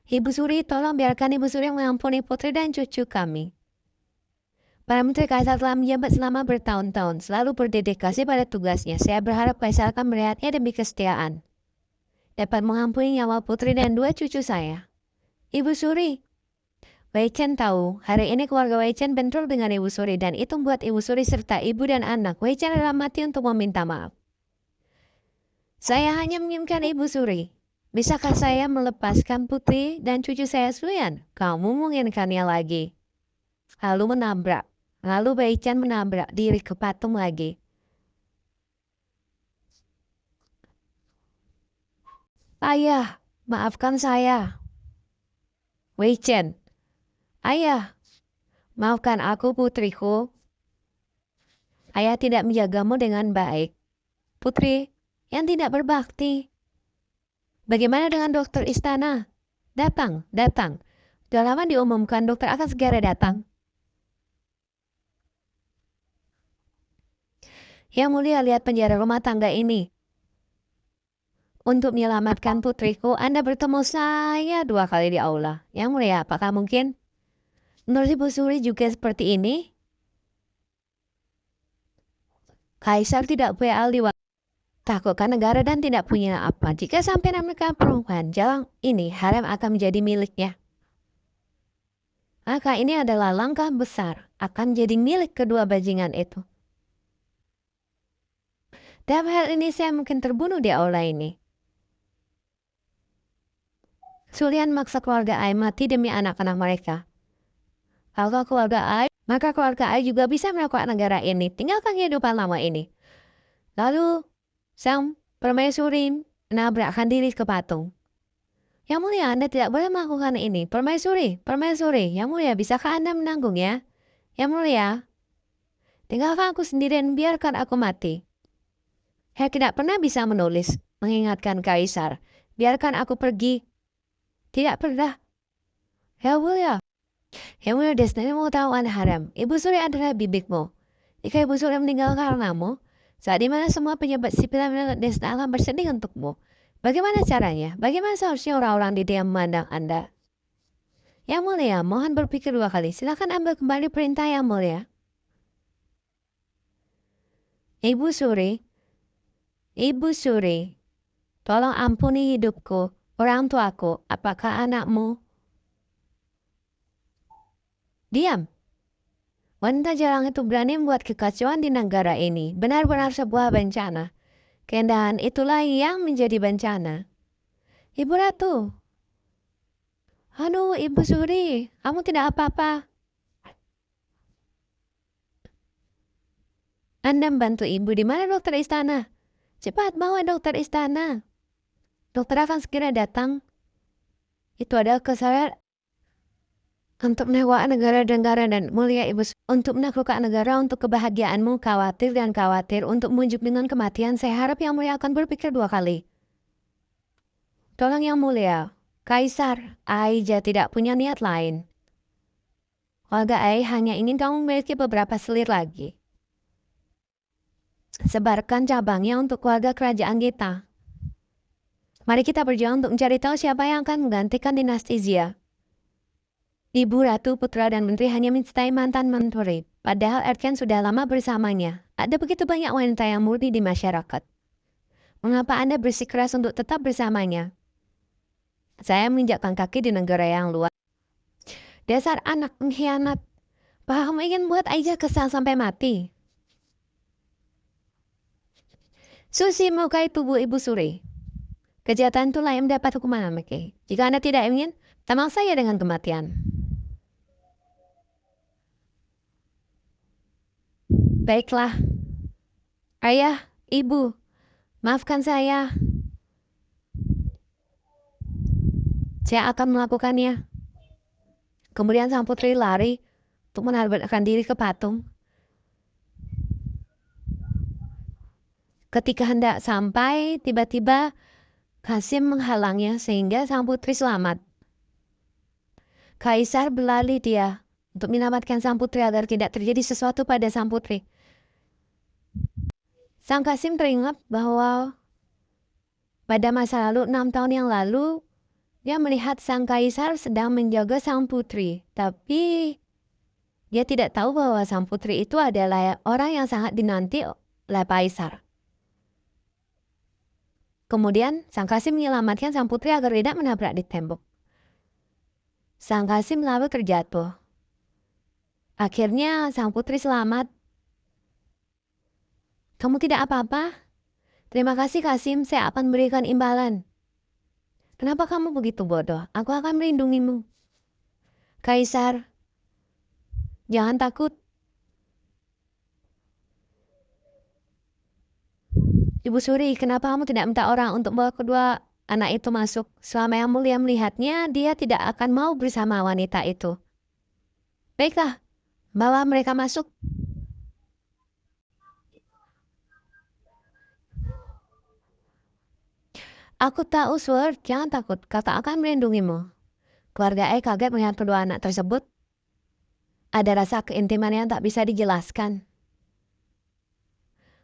Ibu Suri, tolong biarkan Ibu Suri mengampuni putri dan cucu kami. Para menteri kaisar telah menjabat selama bertahun-tahun, selalu berdedikasi pada tugasnya. Saya berharap kaisar akan melihatnya demi kesetiaan. Dapat mengampuni nyawa putri dan dua cucu saya. Ibu Suri, Wei Chen tahu, hari ini keluarga Wei Chen bentrok dengan Ibu Suri dan itu membuat Ibu Suri serta ibu dan anak Wei Chen rela mati untuk meminta maaf. Saya hanya menginginkan Ibu Suri. Bisakah saya melepaskan putri dan cucu saya sekalian? Kamu menginginkannya lagi. Lalu menabrak. Lalu Wei Chen menabrak diri ke patung lagi. Ayah, maafkan saya. Wei Chen, ayah, maafkan aku putriku. Ayah tidak menjagamu dengan baik. Putri yang tidak berbakti. Bagaimana dengan dokter istana? Datang, datang. Sudah lama diumumkan dokter akan segera datang. Yang Mulia, lihat penjara rumah tangga ini. Untuk menyelamatkan putriku, Anda bertemu saya 2 kali di aula. Yang Mulia, apakah mungkin? Menurut Ibu Suri juga seperti ini? Kaisar tidak punya ahli takutkan negara dan tidak punya apa. Jika sampai mereka perempuan, jalang ini harem akan menjadi miliknya. Maka ini adalah langkah besar akan jadi milik kedua bajingan itu. Dalam hal ini saya mungkin terbunuh di aula ini. Sulian maksa keluarga Ai mati demi anak-anak mereka. Kalau keluarga Ai, maka keluarga Ai juga bisa melakukan negara ini. Tinggalkan kehidupan lama ini. Lalu, sang permaisuri menabrakkan diri ke patung. Yang Mulia, Anda tidak boleh melakukan ini. Permaisuri, permaisuri. Yang Mulia, bisakah Anda menanggung ya? Yang Mulia, tinggalkan aku sendirian, biarkan aku mati. Saya tidak pernah bisa menulis, mengingatkan Kaisar. Biarkan aku pergi. Tidak pernah. Ya Mulia. Ya Mulia, destinasi mengetahuan haram. Ibu Suri adalah bibikmu. Jika Ibu Suri meninggal karenamu, saat dimana semua pejabat sipil dan desa alam bersedih untukmu. Bagaimana caranya? Bagaimana seharusnya orang-orang di dia memandang Anda? Yang Mulia, mohon berpikir 2 kali. Silakan ambil kembali perintah Yang Mulia. Ibu Suri, Ibu Suri, tolong ampuni hidupku, orang tuaku, apakah anakmu? Diam. Wanita jalang itu berani membuat kekacauan di negara ini. Benar-benar sebuah bencana. Keindahan itulah yang menjadi bencana. Ibu Ratu. Aduh, Ibu Suri, kamu tidak apa-apa. Anda membantu ibu. Di mana dokter istana? Cepat bawa dokter istana. Dokter akan segera datang. Itu adalah kesalahan untuk menaklukkan negara-negara dan mulia ibu. Untuk menaklukkan negara untuk kebahagiaanmu, khawatir dan khawatir. Untuk menunjuk dengan kematian, saya harap Yang Mulia akan berpikir 2 kali. Tolong Yang Mulia, Kaisar, Aija tidak punya niat lain. Keluarga Ai hanya ingin kamu memiliki beberapa selir lagi. Sebarkan cabangnya untuk keluarga kerajaan kita. Mari kita berjuang untuk mencari tahu siapa yang akan menggantikan dinasti Xia. Ibu, Ratu, Putra, dan Menteri hanya mencintai mantan menteri. Padahal Erken sudah lama bersamanya. Ada begitu banyak wanita yang murni di masyarakat. Mengapa Anda bersikeras untuk tetap bersamanya? Saya menginjakkan kaki di negara yang luas. Dasar anak pengkhianat. Apa kamu ingin buat Aisyah kesal sampai mati? Susi melukai tubuh Ibu Suri. Kejahatan itulah yang mendapat hukuman Meki. Jika Anda tidak ingin, tamang saya dengan kematian. Baiklah. Ayah, Ibu, maafkan saya. Saya akan melakukannya. Kemudian sang putri lari untuk menarbatkan diri ke patung. Ketika hendak sampai, tiba-tiba Kasim menghalangnya sehingga sang putri selamat. Kaisar berlari dia untuk menyelamatkan sang putri agar tidak terjadi sesuatu pada sang putri. Sang Kasim teringat bahwa pada masa lalu, 6 tahun yang lalu, dia melihat sang kaisar sedang menjaga sang putri. Tapi dia tidak tahu bahwa sang putri itu adalah orang yang sangat dinanti oleh kaisar. Kemudian sang Kasim menyelamatkan sang putri agar tidak menabrak di tembok. Sang Kasim lalu terjatuh. Akhirnya sang putri selamat. Kamu tidak apa-apa? Terima kasih Kasim, saya akan berikan imbalan. Kenapa kamu begitu bodoh? Aku akan melindungimu. Kaisar, jangan takut. Ibu Suri, kenapa kamu tidak minta orang untuk bawa kedua anak itu masuk? Selama yang mulia melihatnya, dia tidak akan mau bersama wanita itu. Baiklah, bawa mereka masuk. Aku tahu, Sword, jangan takut. Kakak akan melindungimu. Keluarga kaget melihat kedua anak tersebut. Ada rasa keintiman yang tak bisa dijelaskan.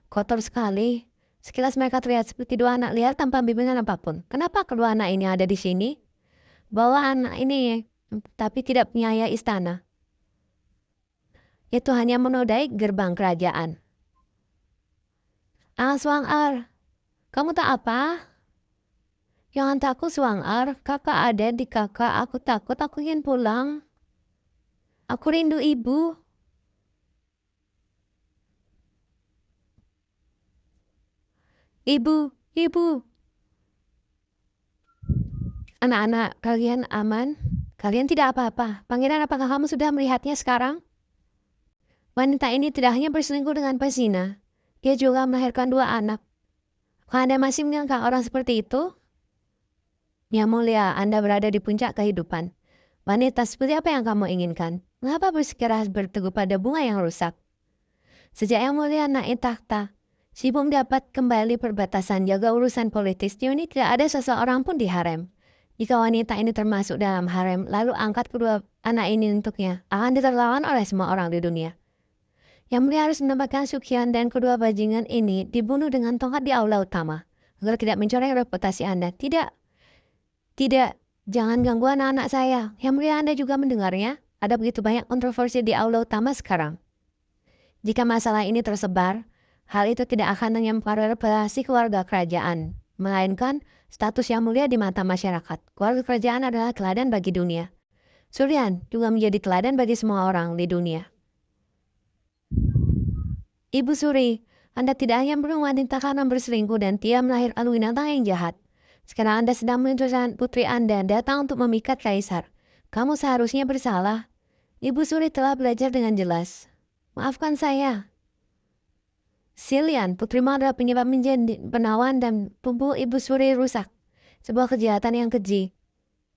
Kotor sekali. Sekilas mereka terlihat seperti dua anak liar tanpa bimbingan apapun. Kenapa kedua anak ini ada di sini? Bawa anak ini, tapi tidak punya ayah istana. Itu hanya menodai gerbang kerajaan. Swang Ar, kamu tak apa? Jangan takut Swang Ar, kakak ada di kakak, aku takut, aku ingin pulang. Aku rindu ibu. Ibu, ibu. Anak-anak, kalian aman? Kalian tidak apa-apa. Pangeran, apakah kamu sudah melihatnya sekarang? Wanita ini tidak hanya berselingkuh dengan Pesina, dia juga melahirkan 2 anak. Kalau Anda masih menganggap orang seperti itu? Yang mulia, Anda berada di puncak kehidupan. Wanita seperti apa yang kamu inginkan? Mengapa bersikeras berteguh pada bunga yang rusak? Sejak yang mulia naik takhta, Sibum dapat kembali perbatasan jaga urusan politis. Di ini tidak ada seseorang pun di harem. Jika wanita ini termasuk dalam harem, lalu angkat kedua anak ini untuknya, akan diterlawan oleh semua orang di dunia. Yang mulia harus menambahkan Sukhian dan kedua bajingan ini dibunuh dengan tongkat di aula utama, agar tidak mencoreng reputasi Anda. Tidak, jangan ganggu anak-anak saya. Yang mulia Anda juga mendengarnya. Ada begitu banyak kontroversi di aula utama sekarang. Jika masalah ini tersebar, hal itu tidak akan hanya mempengaruhi reputasi keluarga kerajaan, melainkan status yang mulia di mata masyarakat. Keluarga kerajaan adalah teladan bagi dunia. Suryan juga menjadi teladan bagi semua orang di dunia. Ibu Suri, Anda tidak hanya membunuh wanita karena berselingkuh dan dia melahirkan binatang yang jahat. Sekarang Anda sedang menuntut putri Anda datang untuk memikat kaisar. Kamu seharusnya bersalah. Ibu Suri telah belajar dengan jelas. Maafkan saya. Silian, putri adalah penyebab menjadi penawan dan tubuh Ibu Suri rusak. Sebuah kejahatan yang keji.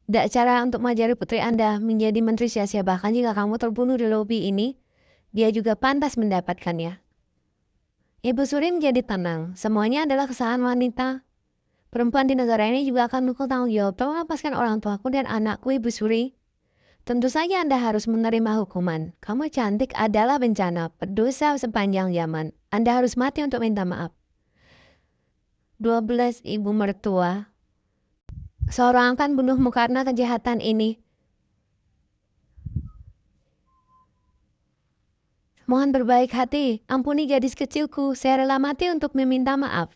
Tidak cara untuk mengajari putri Anda menjadi menteri sia-sia. Bahkan jika kamu terbunuh di lobi ini, dia juga pantas mendapatkannya. Ibu Suri menjadi tenang. Semuanya adalah kesalahan wanita. Perempuan di negara ini juga akan memikul tanggung jawab melepaskan orang tuaku dan anakku, Ibu Suri. Tentu saja Anda harus menerima hukuman. Kamu cantik adalah bencana, berdosa sepanjang zaman. Anda harus mati untuk minta maaf. 12 ibu mertua. Seorang akan bunuhmu karena kejahatan ini. Mohon berbaik hati, ampuni gadis kecilku, saya rela mati untuk meminta maaf.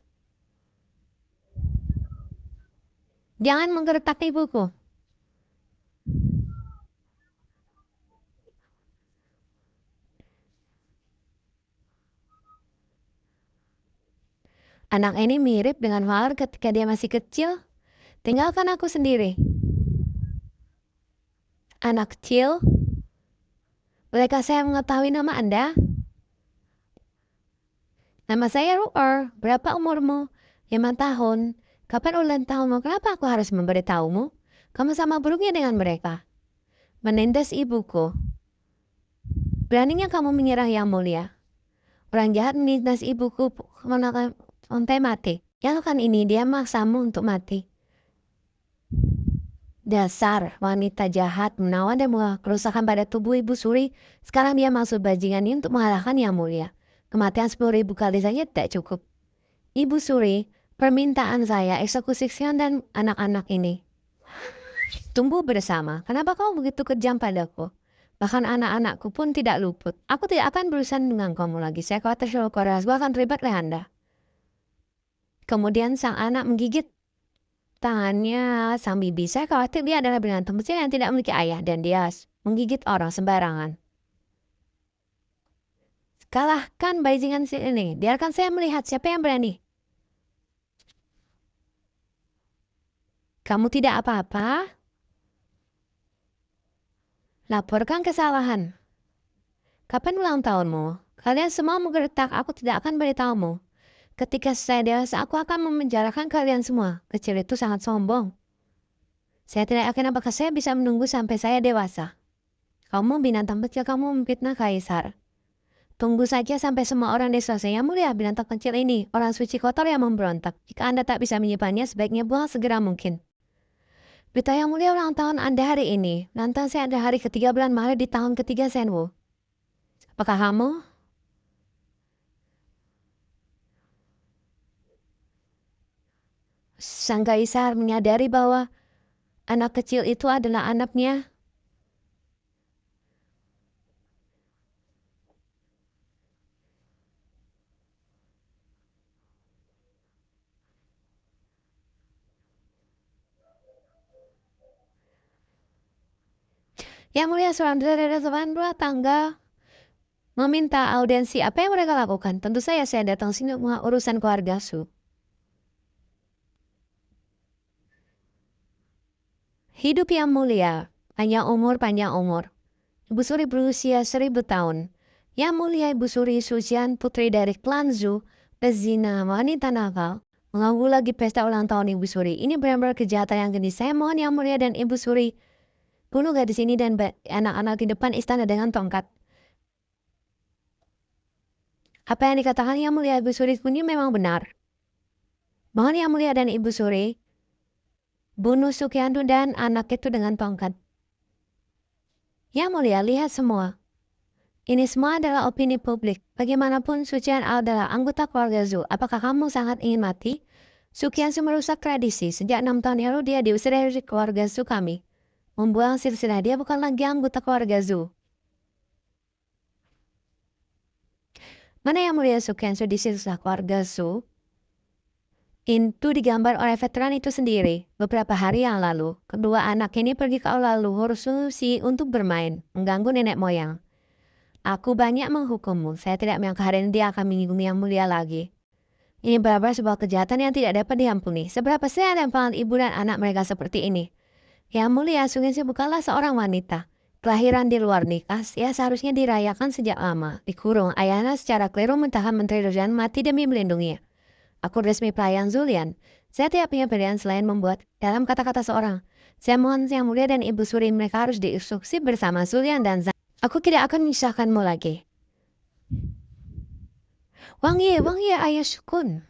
Jangan menggertak ibuku. Anak ini mirip dengan Valor ketika dia masih kecil. Tinggalkan aku sendiri. Anak kecil, bolehkah saya mengetahui nama Anda? Nama saya Ruor. Berapa umurmu? 5 tahun. Kapan ulang tahunmu? Kenapa aku harus memberitahumu? Kamu sama buruknya dengan mereka. Menindas ibuku. Beraninya kamu menyerang Yang Mulia. Orang jahat menindas ibuku sampai mati. Ya kan ini dia maksamu untuk mati. Dasar wanita jahat menawan dan membawa kerusakan pada tubuh Ibu Suri. Sekarang dia maksud bajingan ini untuk mengalahkan Yang Mulia. Kematian 10.000 kali saja tidak cukup. Ibu Suri, permintaan saya eksekusi Xian dan anak-anak ini. Tumbuh bersama. Kenapa kau begitu kejam padaku? Bahkan anak-anakku pun tidak luput. Aku tidak akan berurusan dengan kamu lagi. Saya khawatir seluruh Korea akan terlibat oleh Anda. Kemudian sang anak menggigit tangannya sang bibi. Saya khawatir dia adalah binatang kecil yang tidak memiliki ayah dan dia menggigit orang sembarangan. Kalahkan bajingan ini. Biarkan saya melihat siapa yang berani. Kamu tidak apa-apa? Laporkan kesalahan. Kapan ulang tahunmu? Kalian semua menggertak, aku tidak akan beritahumu. Ketika saya dewasa, aku akan memenjarakan kalian semua. Kecil itu sangat sombong. Saya tidak yakin apakah saya bisa menunggu sampai saya dewasa. Kamu binatang kecil, kamu memfitnah kaisar. Tunggu saja sampai semua orang desa saya mulia binatang kecil ini, orang suci kotor yang memberontak. Jika Anda tak bisa menyimpannya, sebaiknya buang segera mungkin. Berita yang mulia ulang tahun Anda hari ini. Lantas saya ada hari ke-3 bulan Maret di tahun ketiga Senwu. Apakah kamu? Sang kaisar menyadari bahwa anak kecil itu adalah anaknya. Yang mulia seorang dari rumah tangga meminta audiensi. Apa yang mereka lakukan? Tentu saya datang sini urusan keluarga Su. Hidup yang mulia, panjang umur. Ibu Suri berusia 1000 tahun. Yang mulia Ibu Suri Sujian, putri dari klan Zhu, pezina wanita nakal, mengganggu lagi pesta ulang tahun Ibu Suri. Ini benar-benar kejahatan yang geni. Saya mohon Yang Mulia dan Ibu Suri bunuh gadis ini dan anak-anak di depan istana dengan tongkat. Apa yang dikatakan Yang Mulia Ibu Suri ini memang benar. Mohon Yang Mulia dan Ibu Suri bunuh Sukiandu dan anak itu dengan tongkat. Yang Mulia, lihat semua. Ini semua adalah opini publik. Bagaimanapun Sucian adalah anggota keluarga Zhu. Apakah kamu sangat ingin mati? Sukiansu merusak tradisi. Sejak 6 tahun lalu dia diusir dari keluarga Zhu kami. Membuang silsilah, dia bukan lagi anggota keluarga Zhu. Mana Yang Mulia Sukiansu di silsilah keluarga Zhu? Itu digambar oleh veteran itu sendiri. Beberapa hari yang lalu, kedua anak ini pergi ke aula luhur Susi untuk bermain, mengganggu nenek moyang. Aku banyak menghukummu. Saya tidak menyangka hari ini dia akan menyinggung Yang Mulia lagi. Ini benar-benar sebuah kejahatan yang tidak dapat diampuni. Seberapa saya dan paman ibu dan anak mereka seperti ini. Yang Mulia, Sungguh bukanlah seorang wanita. Kelahiran di luar nikah, ya seharusnya dirayakan sejak lama. Dikurung, ayahnya secara keliru mentahan Menteri Dojan mati demi melindunginya. Aku resmi pelayan Zulian. Saya tidak punya pilihan selain membuat dalam kata-kata seorang. Saya mohon Yang Mulia dan Ibu Suri mereka harus diinstruksi bersama Zulian dan Zan. Aku tidak akan menyusahkanmu lagi. Wang Ye, ayah Shukun.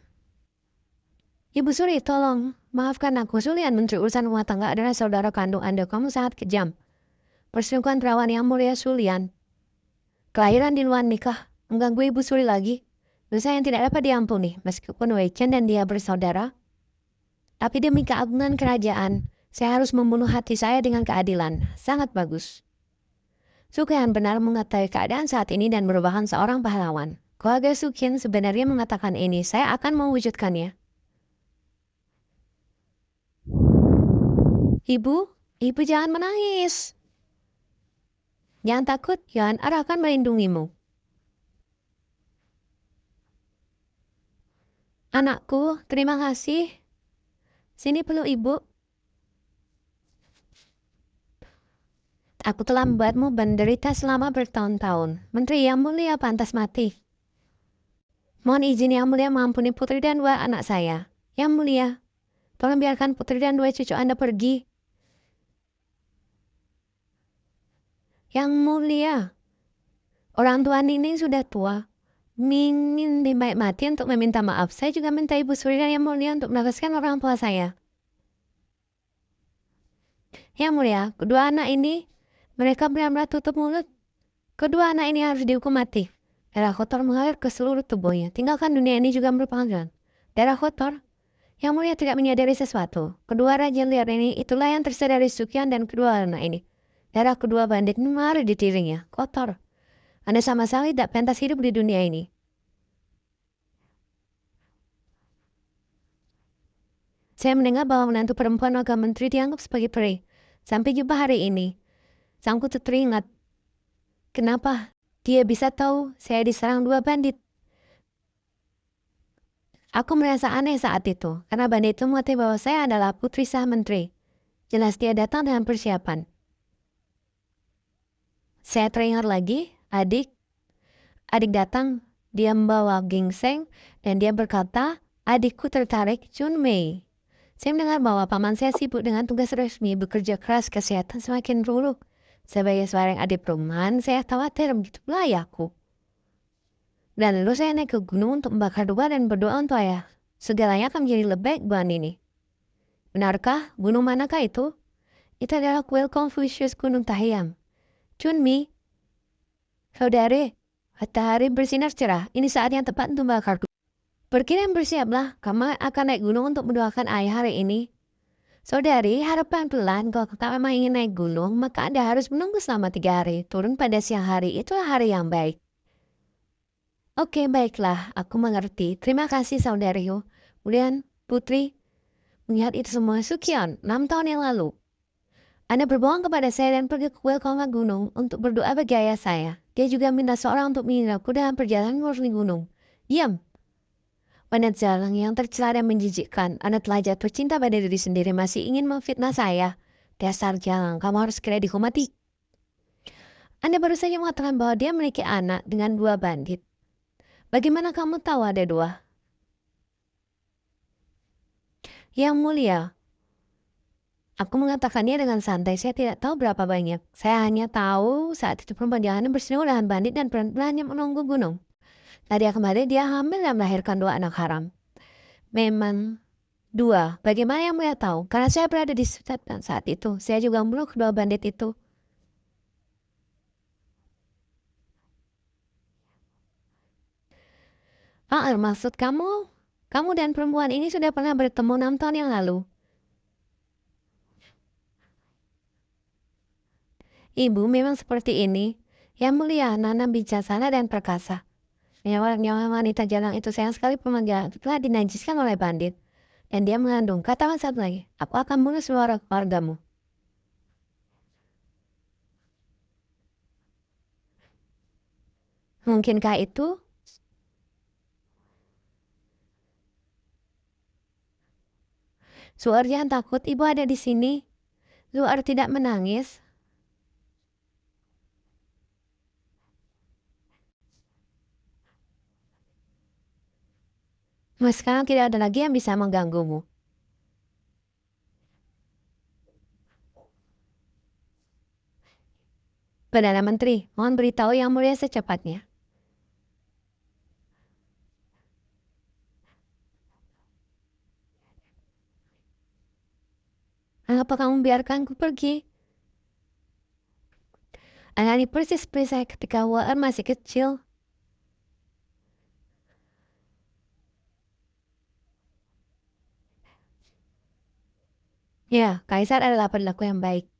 Ibu Suri, tolong. Maafkan aku, Zulian menteri urusan rumah tangga adalah saudara kandung Anda. Kamu sangat kejam. Perselingkuhan perawan Yang Mulia Zulian. Kelahiran di luar nikah. Mengganggu Ibu Suri lagi. Dosa yang tidak dapat diampuni. Meskipun Wei Chen dan dia bersaudara. Tapi demi keagungan kerajaan, saya harus membunuh hati saya dengan keadilan. Sangat bagus. Sukian benar mengetahui keadaan saat ini dan merupakan seorang pahlawan. Keluarga Sukian sebenarnya mengatakan ini, saya akan mewujudkannya. Ibu jangan menangis. Jangan takut, Yuan Ar akan melindungimu. Anakku, terima kasih. Sini peluk ibu. Aku telah membuatmu menderita selama bertahun-tahun. Menteri Yang Mulia pantas mati. Mohon izin Yang Mulia mengampuni putri dan dua anak saya. Yang Mulia, tolong biarkan putri dan dua cucu Anda pergi. Yang Mulia, orang tua Nining sudah tua. Ingin lebih mati untuk meminta maaf. Saya juga minta Ibu Suri dan Yang Mulia untuk melepaskan orang tua saya. Yang Mulia, kedua anak ini, mereka benar-benar tutup mulut. Kedua anak ini harus dihukum mati. Darah kotor mengalir ke seluruh tubuhnya. Tinggalkan dunia ini juga merupakan jalan. Darah kotor. Yang Mulia tidak menyadari sesuatu. Kedua raja liar ini itulah yang tersedia dari Sukian dan kedua anak ini. Darah kedua bandit mengalir di dirinya. Kotor. Anda sama sekali tidak pantas hidup di dunia ini. Saya mendengar bahwa menantu perempuan wakil menteri dianggap sebagai peri. Sampai jumpa hari ini. Sangku teringat. Kenapa dia bisa tahu saya diserang dua bandit? Aku merasa aneh saat itu, karena bandit itu mengatakan bahwa saya adalah putri sah menteri. Jelas dia datang dengan persiapan. Saya teringat lagi, adik datang, dia membawa gingseng, dan dia berkata, adikku tertarik Chun Mei. Saya mendengar bahwa paman saya sibuk dengan tugas resmi, bekerja keras, kesehatan semakin buruk. Sebagai seorang adik perempuan, saya khawatir begitu ayahku. Dan lalu saya naik ke gunung untuk membakar dua dan berdoa untuk ayah. Segalanya akan menjadi lebih baik bulan ini. Benarkah? Gunung manakah itu? Itu adalah kuil Confucius Gunung Tahyang. Chun Mei, saudari, matahari bersinar cerah. Ini saat yang tepat untuk membakar. Pergi dan bersiaplah, kamu akan naik gunung untuk mendoakan ayah hari ini. Saudari, harapan pelan, kalau kamu memang ingin naik gunung, maka Anda harus menunggu selama 3 hari. Turun pada siang hari, itulah hari yang baik. Oke, baiklah, aku mengerti. Terima kasih, saudariku. Kemudian, putri, melihat itu semua Sukian, 6 tahun yang lalu. Anda berbohong kepada saya dan pergi ke kuil Koma Gunung untuk berdoa bagi ayah saya. Dia juga minta seorang untuk menginapku dalam perjalanan murni gunung. Diam. Wanita jalang yang tercela dan menjijikkan. Anda telah jatuh cinta pada diri sendiri masih ingin memfitnah saya. Dasar jalang, kamu harus segera dihukum mati. Anda baru saja mengatakan bahwa dia memiliki anak dengan 2 bandit. Bagaimana kamu tahu ada 2? Yang Mulia, aku mengatakannya dengan santai, saya tidak tahu berapa banyak. Saya hanya tahu saat itu perempuan jalanan bersinggungan dengan bandit dan pelan-pelan menunggu gunung. Tadi kembali dia hamil dan melahirkan 2 anak haram. Memang 2. Bagaimana yang Mulia tahu? Karena saya berada di saat itu. Saya juga membunuh kedua bandit itu. Maksud kamu dan perempuan ini sudah pernah bertemu 6 tahun yang lalu. Ibu memang seperti ini. Yang Mulia, Nana bijaksana dan perkasa. Nyawa wanita jalang itu sayang sekali pemanggil telah dinajiskan oleh bandit. Dan dia mengandung. Katakan satu lagi, aku akan bunuh semua keluargamu. Mungkinkah itu? Suar jangan takut, ibu ada di sini. Suar tidak menangis. Sekarang tidak ada lagi yang bisa mengganggumu. Perdana Menteri, mohon beritahu Yang Mulia secepatnya. Mengapa kamu biarkanku pergi? Anak ini persis seperti saya ketika Waar masih kecil. Ya, Kaisar adalah perilaku yang baik.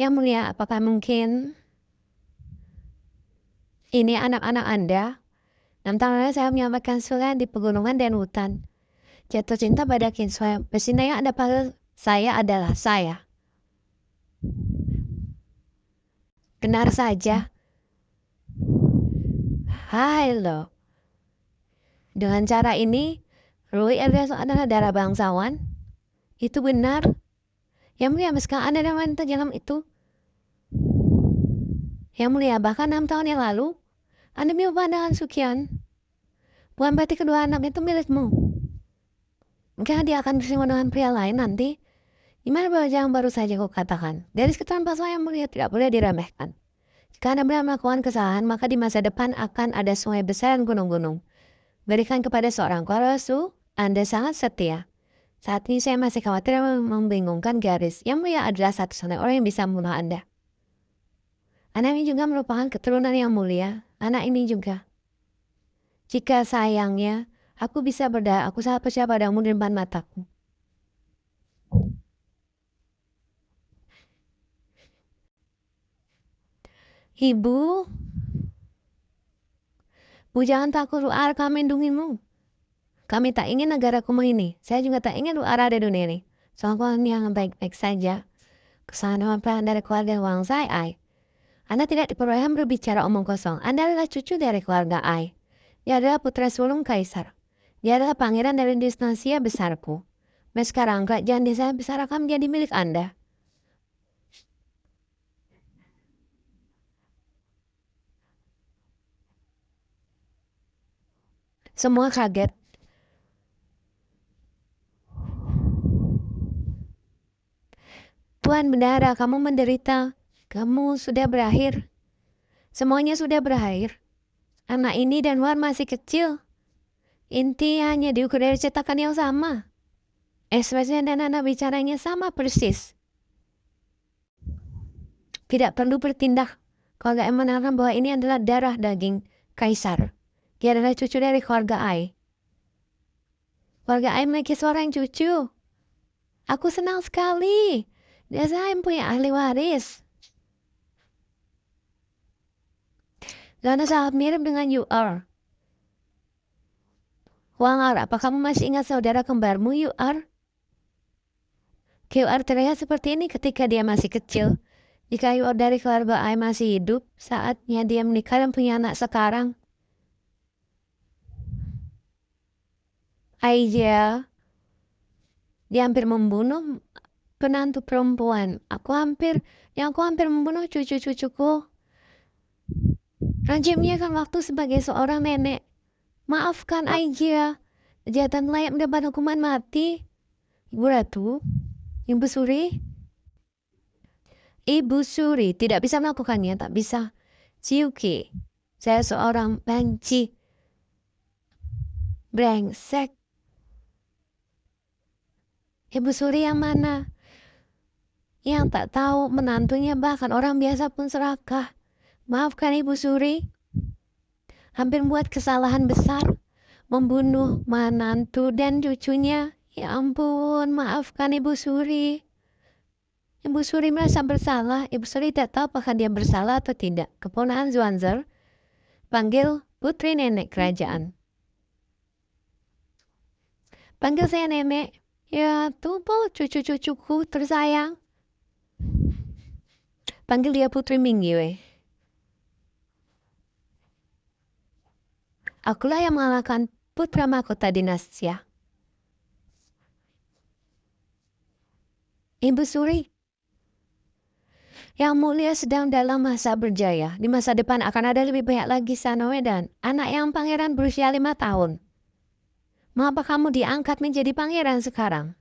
Yang Mulia, apakah mungkin ini anak-anak Anda? 6 tahun lalu saya menyampaikan surat di pegunungan dan hutan. Jatuh cinta pada Kinsway. Pesinta yang Anda panggil saya adalah saya. Benar saja. Hai lo. Dengan cara ini, Roy Elias adalah darah bangsawan. Itu benar. Yang mulia, meskipun Anda dan wanita dalam itu. Yang mulia, bahkan 6 tahun yang lalu, Anda milih pandangan Sukian. Bukan berarti kedua anak itu milikmu. Mungkin dia akan bersinggungan dengan pria lain nanti. Gimana bahwa yang baru saja kau katakan? Dari sekitaran pasal yang mulia tidak boleh diremehkan. Jika Anda benar melakukan kesalahan, maka di masa depan akan ada sungai besar dan gunung-gunung. Berikan kepada seorang rasul, Anda sangat setia. Saat ini saya masih khawatir membingungkan garis. Yang mulia adalah satu-satunya orang yang bisa membunuh Anda. Anak ini juga merupakan keturunan yang mulia. Anak ini juga. Jika sayangnya, aku sangat percaya padamu di depan mataku. Ibu, jangan takut, Ru'ar, kami melindungimu. Kami tak ingin negaraku ini. Saya juga tak ingin Ru'ar ada di dunia ini. Soalnya yang baik-baik saja. Kesalahan dari keluarga Wang Zai Ai. Anda tidak diperbolehkan berbicara omong kosong. Anda adalah cucu dari keluarga Ai. Dia adalah putra sulung kaisar. Dia adalah pangeran dari dinasti besarku. Dan sekarang kerajaan desa besar akan menjadi milik Anda. Semua kaget. Tuan Bendara, kamu menderita. Kamu sudah berakhir. Semuanya sudah berakhir. Anak ini dan Wan masih kecil. Inti hanya diukur dari cetakan yang sama. Ekspresinya dan anak bicaranya sama persis. Tidak perlu bertindak. Kalau nggak menanam bahwa ini adalah darah daging kaisar. Dia adalah cucu dari keluarga Ai. Keluarga Ai memiliki seorang cucu. Aku senang sekali. Dia saya punya ahli waris. Karena sangat mirip dengan UR. Wangar, apa kamu masih ingat saudara kembarmu UR? QR terlihat seperti ini ketika dia masih kecil. Jika UR dari keluarga Ai masih hidup, saatnya dia menikah dan punya anak sekarang. Aija, dia hampir membunuh penantu perempuan. Aku hampir membunuh cucu-cucuku. Rajimnya kan waktu sebagai seorang nenek. Maafkan Aija, kejahatan layak mendapat hukuman mati. Ibu Ratu, Ibu Suri. Ibu Suri tidak bisa melakukannya, tak bisa. Ciuki, saya seorang banci. Brengsek. Ibu Suri yang mana? Yang tak tahu menantunya, bahkan orang biasa pun serakah. Maafkan Ibu Suri. Hampir membuat kesalahan besar. Membunuh menantu dan cucunya. Ya ampun, maafkan Ibu Suri. Ibu Suri merasa bersalah. Ibu Suri tak tahu apakah dia bersalah atau tidak. Keponakan Zwanzer panggil putri nenek kerajaan. Panggil saya nenek. Ya, tubuh cucu-cucuku tersayang. Panggil dia Putri Mingyue. Akulah yang mengalahkan putra mahkota dinastia. Ibu Suri, yang mulia sedang dalam masa berjaya. Di masa depan akan ada lebih banyak lagi Sanoe dan anak yang pangeran berusia 5 tahun. Mengapa kamu diangkat menjadi pangeran sekarang?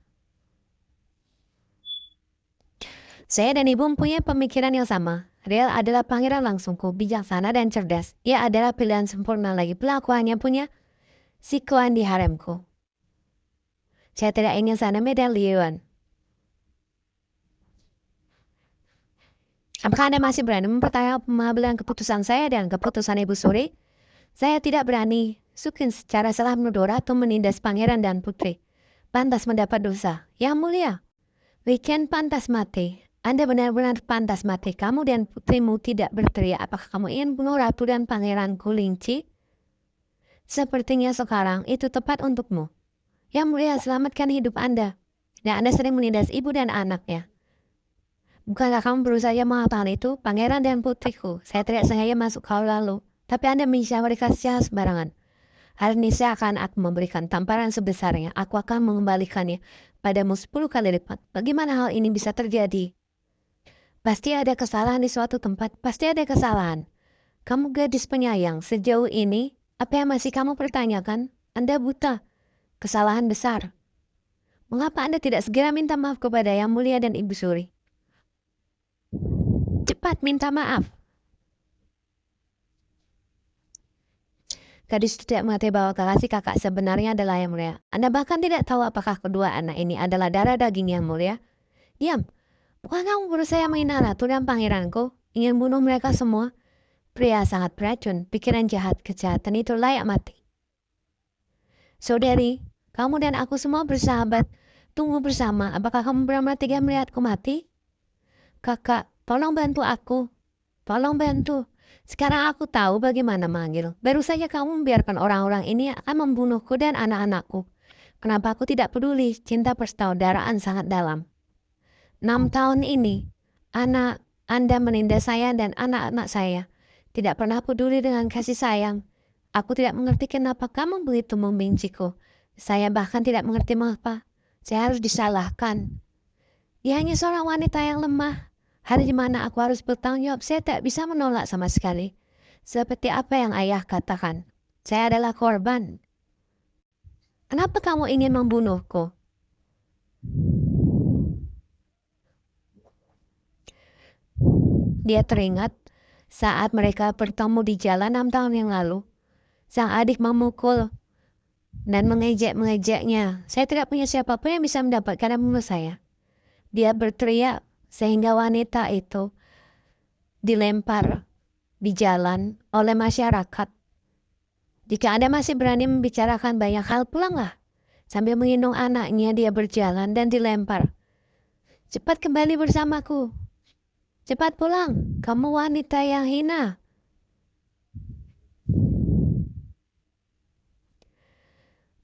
Saya dan ibu mempunyai pemikiran yang sama. Riel adalah pangeran langsungku, bijaksana dan cerdas. Ia adalah pilihan sempurna lagi pelakuannya punya sikuan di haremku. Saya tidak ingin Saname dan Liuan. Apakah Anda masih berani mempertanyakan pengambilan keputusan saya dan keputusan Ibu Suri? Saya tidak berani. Sukin secara salah menuduh atau menindas pangeran dan putri. Pantas mendapat dosa. Yang mulia, Weekend pantas mati. Anda benar-benar pantas mati. Kamu dan putrimu tidak berteriak. Apakah kamu ingin bunuh ratu dan pangeran Kulinci? Sepertinya sekarang itu tepat untukmu. Yang mulia, selamatkan hidup Anda. Dan Anda sering menindas ibu dan anaknya. Bukankah kamu berusaha mengatakan itu? Pangeran dan putriku. Saya tidak sengaja masuk kau lalu. Tapi Anda menyiksa mereka secara sembarangan. Hari ini seakan aku memberikan tamparan sebesarnya, aku akan mengembalikannya padamu 10 kali lipat. Bagaimana hal ini bisa terjadi? Pasti ada kesalahan di suatu tempat, pasti ada kesalahan. Kamu gadis penyayang, sejauh ini, apa yang masih kamu pertanyakan? Anda buta. Kesalahan besar. Mengapa Anda tidak segera minta maaf kepada Yang Mulia dan Ibu Suri? Cepat minta maaf. Gadis tidak mengetahui bahwa kekasih kakak sebenarnya adalah Yang Mulia. Anda bahkan tidak tahu apakah kedua anak ini adalah darah daging Yang Mulia. Diam. Bukan kamu berusaha menghina ratu dan pangeranku? Ingin bunuh mereka semua? Pria sangat beracun, pikiran jahat, kejahatan itu layak mati. Saudari, kamu dan aku semua bersahabat. Tunggu bersama, apakah kamu benar-benar tega melihatku mati? Kakak, tolong bantu aku. Tolong bantu. Sekarang aku tahu bagaimana manggil. Baru saja kamu membiarkan orang-orang ini akan membunuhku dan anak-anakku. Kenapa aku tidak peduli? Cinta persaudaraan sangat dalam. 6 tahun ini, anak Anda menindas saya dan anak-anak saya. Tidak pernah peduli dengan kasih sayang. Aku tidak mengerti kenapa kamu begitu membenciku. Saya bahkan tidak mengerti mengapa. Saya harus disalahkan. Dia hanya seorang wanita yang lemah. Hari di mana aku harus bertanggung jawab, saya tak bisa menolak sama sekali. Seperti apa yang ayah katakan. Saya adalah korban. Kenapa kamu ingin membunuhku? Dia teringat saat mereka bertemu di jalan 6 tahun yang lalu. Sang adik memukul dan mengejek-mengejeknya. Saya tidak punya siapapun yang bisa mendapatkan membunuh saya. Dia berteriak sehingga wanita itu dilempar di jalan oleh masyarakat. Jika Anda masih berani membicarakan banyak hal, pulanglah. Sambil menggendong anaknya, dia berjalan dan dilempar. Cepat kembali bersamaku. Cepat pulang. Kamu wanita yang hina.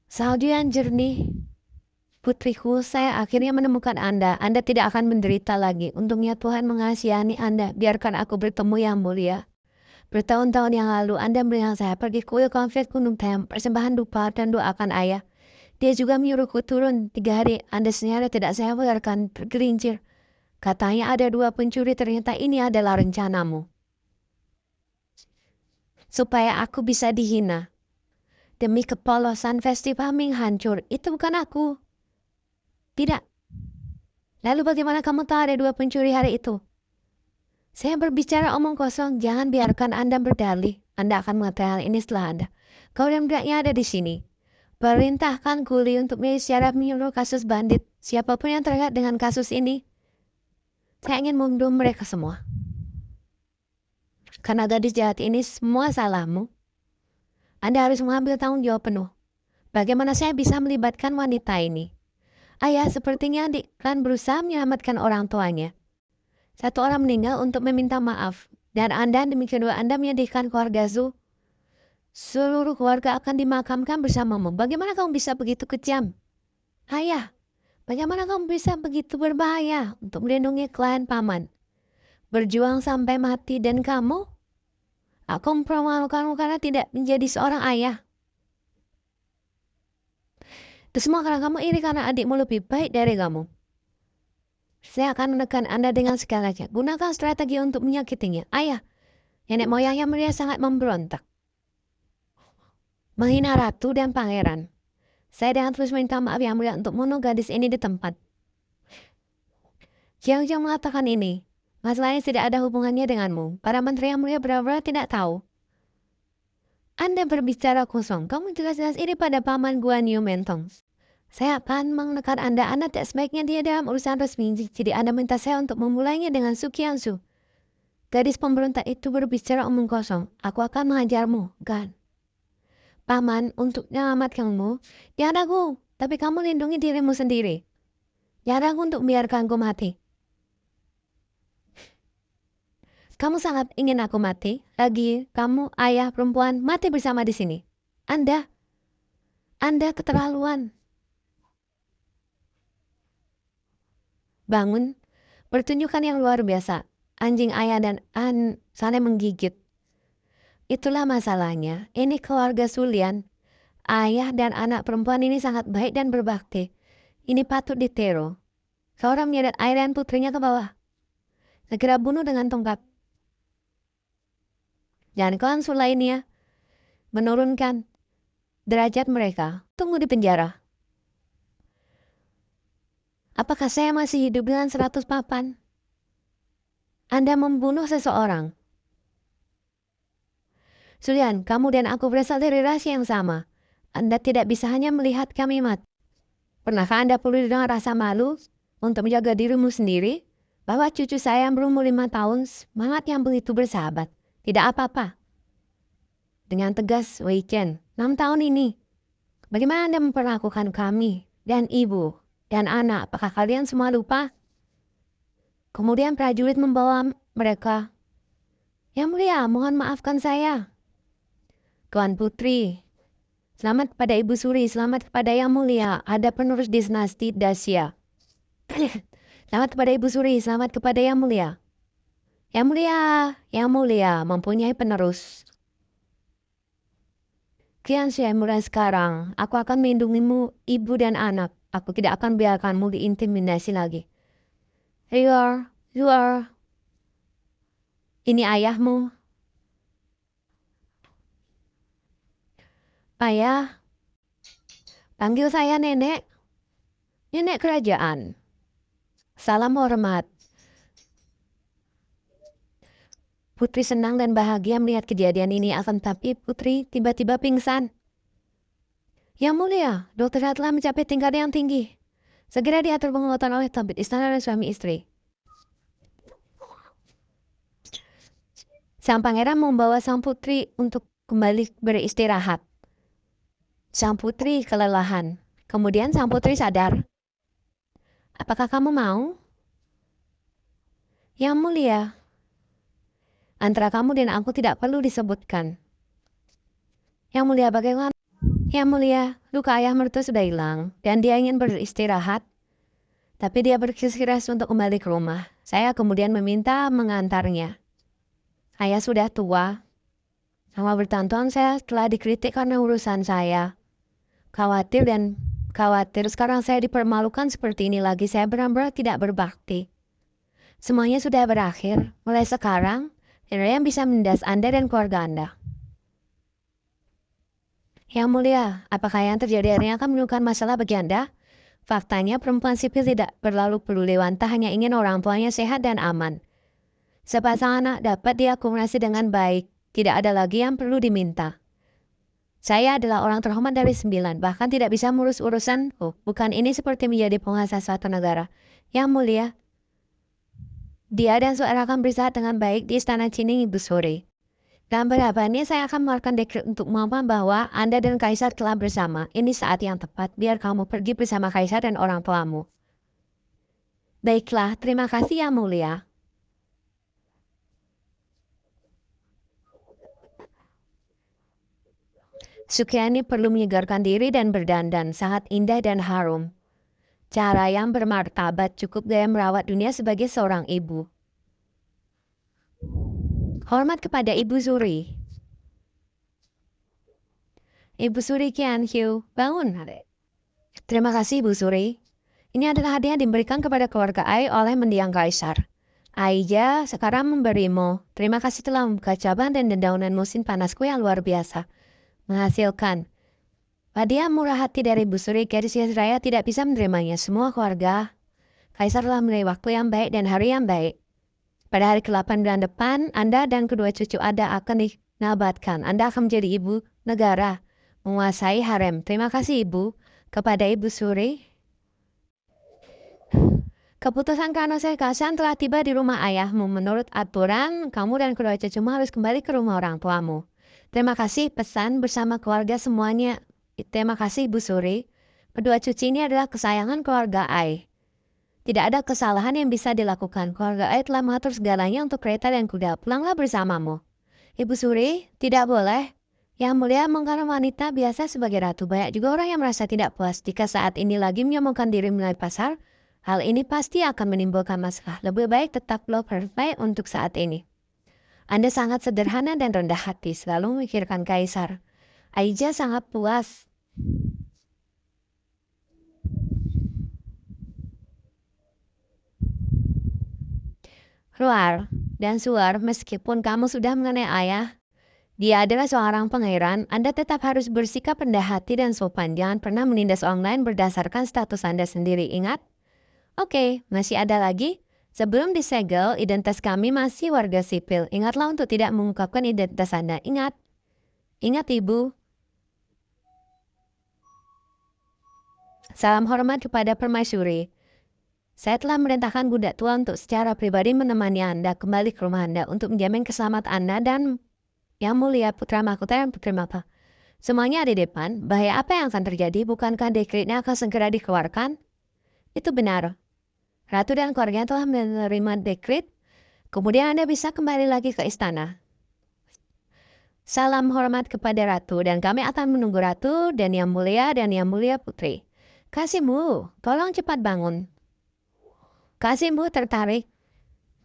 Salju yang jernih. Putriku, saya akhirnya menemukan Anda. Anda tidak akan menderita lagi. Untungnya Tuhan mengasihani Anda. Biarkan aku bertemu Yang Mulia. Bertahun-tahun yang lalu Anda melihat saya pergi kuil konfet Gunung Tem, persembahan dupa dan doakan ayah. Dia juga menyuruhku turun 3 hari. Anda senyara tidak saya biarkan tergelincir. Katanya ada 2 pencuri, ternyata ini adalah rencanamu. Supaya aku bisa dihina. Demi kepolosan festival Ming hancur. Itu bukan aku. Tidak. Lalu bagaimana kamu tahu ada 2 pencuri hari itu? Saya berbicara omong kosong. Jangan biarkan Anda berdalih. Anda akan mengetahui hal ini setelah Anda. Kau dan budaknya ada di sini. Perintahkan kuli untuk secara menyeluruh kasus bandit. Siapapun yang terkait dengan kasus ini. Saya ingin membunuh mereka semua. Karena gadis jahat ini semua salahmu. Anda harus mengambil tanggung jawab penuh. Bagaimana saya bisa melibatkan wanita ini? Ayah sepertinya adik kan berusaha menyelamatkan orang tuanya. 1 orang meninggal untuk meminta maaf. Dan Anda demi kedua Anda menyedihkan keluarga Zu. Seluruh keluarga akan dimakamkan bersamamu. Bagaimana kamu bisa begitu kejam? Ayah, bagaimana kamu bisa begitu berbahaya untuk melindungi klien paman? Berjuang sampai mati dan kamu? Aku mempermalukanmu karena tidak menjadi seorang ayah. Itu semua karena kamu iri karena adikmu lebih baik dari kamu. Saya akan menekan Anda dengan segalanya. Gunakan strategi untuk menyakitinya. Ayah, nenek moyangnya Mulia sangat memberontak. Menghina ratu dan pangeran. Saya dengan terus minta maaf Yang Mulia untuk membunuh gadis ini di tempat. Jiang mengatakan ini. Masalahnya tidak ada hubungannya denganmu. Para menteri Yang Mulia benar-benar tidak tahu. Anda berbicara kosong. Kamu jelas-jelas iri pada paman Guan Yu Mentong. Saya akan menekan Anda. Anda tak sebaiknya dia dalam urusan resmi. Jadi Anda minta saya untuk memulainya dengan Su Qiangsu. Gadis pemberontak itu berbicara omong kosong. Aku akan mengajarmu, Gan. Paman, untuk menyelamatkanmu, jangan ragu. Tapi kamu lindungi dirimu sendiri. Jangan ragu untuk membiarkanku mati. Kamu sangat ingin aku mati. Lagi, kamu, ayah, perempuan, mati bersama di sini. Anda keterlaluan. Bangun, pertunjukan yang luar biasa. Anjing ayah dan saling menggigit. Itulah masalahnya. Ini keluarga Sulian. Ayah dan anak perempuan ini sangat baik dan berbakti. Ini patut ditiru. Seorang menyedot air dan putrinya ke bawah. Segera bunuh dengan tongkat. Dan klan lainnya menurunkan derajat mereka. Tunggu di penjara. Apakah saya masih hidup dengan 100 papan? Anda membunuh seseorang. Sulian, kamu dan aku berasal dari rasi yang sama. Anda tidak bisa hanya melihat kami mati. Pernahkah Anda perlu dengan rasa malu untuk menjaga dirimu sendiri? Bahwa cucu saya yang berumur 5 tahun, semangat yang begitu bersahabat. Tidak apa-apa. Dengan tegas, Wei Chen, 6 tahun ini. Bagaimana Anda memperlakukan kami dan ibu dan anak? Apakah kalian semua lupa? Kemudian prajurit membawa mereka. Yang mulia, mohon maafkan saya. Tuan Putri, selamat kepada Ibu Suri, selamat kepada Yang Mulia, ada penerus dinasti Dacia. Selamat kepada Ibu Suri, selamat kepada Yang Mulia. Yang Mulia mempunyai penerus. Kian saya mulai sekarang, aku akan melindungimu, ibu dan anak. Aku tidak akan biarkanmu diintimidasi lagi. You are. Ini ayahmu. Ayah, panggil saya nenek. Nenek kerajaan. Salam hormat. Putri senang dan bahagia melihat kejadian ini, akan tapi Putri tiba-tiba pingsan. Yang mulia, dokter telah mencapai tingkat yang tinggi. Segera diatur pengobatan oleh tabib istana dan suami istri. Sang pangeran membawa sang putri untuk kembali beristirahat. Sang putri kelelahan. Kemudian sang putri sadar. Apakah kamu mau? Yang mulia, antara kamu dan aku tidak perlu disebutkan. Yang mulia, bagaimana? Yang mulia, luka ayah mertua sudah hilang dan dia ingin beristirahat. Tapi dia bersikeras untuk kembali ke rumah. Saya kemudian meminta mengantarnya. Ayah sudah tua. Selama bertahun-tahun saya telah dikritik karena urusan saya. Khawatir sekarang saya dipermalukan seperti ini lagi. Saya benar-benar tidak berbakti. Semuanya sudah berakhir. Mulai sekarang, tidak ada yang bisa menindas Anda dan keluarga Anda. Yang mulia, apakah yang terjadi hari ini akan menimbulkan masalah bagi Anda? Faktanya perempuan sipil tidak berlalu peduli wanita, hanya ingin orang tuanya sehat dan aman. Sepasang anak dapat diakumulasi dengan baik. Tidak ada lagi yang perlu diminta. Saya adalah orang terhormat dari 9, bahkan tidak bisa mengurus urusan. Bukan ini seperti menjadi penguasa suatu negara. Yang mulia, dia dan saudara akan beristirahat dengan baik di istana Cining Ibu Suri. Dan berapa ini saya akan mengeluarkan dekret untuk mengumumkan bahwa Anda dan Kaisar telah bersama. Ini saat yang tepat, biar kamu pergi bersama Kaisar dan orang tuamu. Baiklah, terima kasih Yang Mulia. Sukiani perlu menyegarkan diri dan berdandan, sangat indah dan harum. Cara yang bermartabat, cukup gaya merawat dunia sebagai seorang ibu. Hormat kepada Ibu Suri. Ibu Suri Qian Hu, bangun. Terima kasih Ibu Suri. Ini adalah hadiah yang diberikan kepada keluarga Ai oleh mendiang Kaisar. Aija sekarang memberimu. Terima kasih telah membuka cabang dan dedaunan musim panasku yang luar biasa. Menghasilkan. Hadiah murah hati dari Ibu Suri, gadis raya tidak bisa menerimanya. Semua keluarga Kaisar telah memilih waktu yang baik dan hari yang baik. Pada hari ke-8 bulan depan, Anda dan kedua cucu Anda akan dinabatkan. Anda akan menjadi ibu negara, menguasai harem. Terima kasih Ibu. Kepada Ibu Suri. Keputusan Kanoser Kasan telah tiba di rumah ayahmu. Menurut aturan, kamu dan kedua cucumu harus kembali ke rumah orang tuamu. Terima kasih pesan bersama keluarga semuanya. Terima kasih Ibu Suri. Kedua cucu ini adalah kesayangan keluarga Ai. Tidak ada kesalahan yang bisa dilakukan. Keluarga Ai telah mengatur segalanya untuk kereta dan kuda. Pulanglah bersamamu. Ibu Suri, tidak boleh. Yang mulia mengkarang wanita biasa sebagai ratu. Banyak juga orang yang merasa tidak puas jika saat ini lagi menyombongkan diri melalui pasar. Hal ini pasti akan menimbulkan masalah. Lebih baik tetap low profile untuk saat ini. Anda sangat sederhana dan rendah hati, selalu memikirkan Kaisar. Aija sangat puas Ruar dan Suar, meskipun kamu sudah mengenai ayah, dia adalah seorang pangeran, Anda tetap harus bersikap rendah hati dan sopan. Jangan pernah menindas orang lain berdasarkan status Anda sendiri, ingat? Oke, masih ada lagi? Sebelum disegel, identitas kami masih warga sipil. Ingatlah untuk tidak mengungkapkan identitas Anda. Ingat. Ingat, Ibu. Salam hormat kepada Permaisuri. Saya telah merintahkan Bunda Tua untuk secara pribadi menemani Anda kembali ke rumah Anda untuk menjamin keselamatan Anda dan Yang Mulia Putra Mahkota dan Putri Mahkota. Semuanya ada di depan. Bahaya apa yang akan terjadi? Bukankah dekretnya akan segera dikeluarkan? Itu benar. Ratu dan keluarganya telah menerima dekret. Kemudian Anda bisa kembali lagi ke istana. Salam hormat kepada Ratu dan kami akan menunggu Ratu dan Yang Mulia Putri. Kasihmu, tolong cepat bangun. Kasihmu tertarik.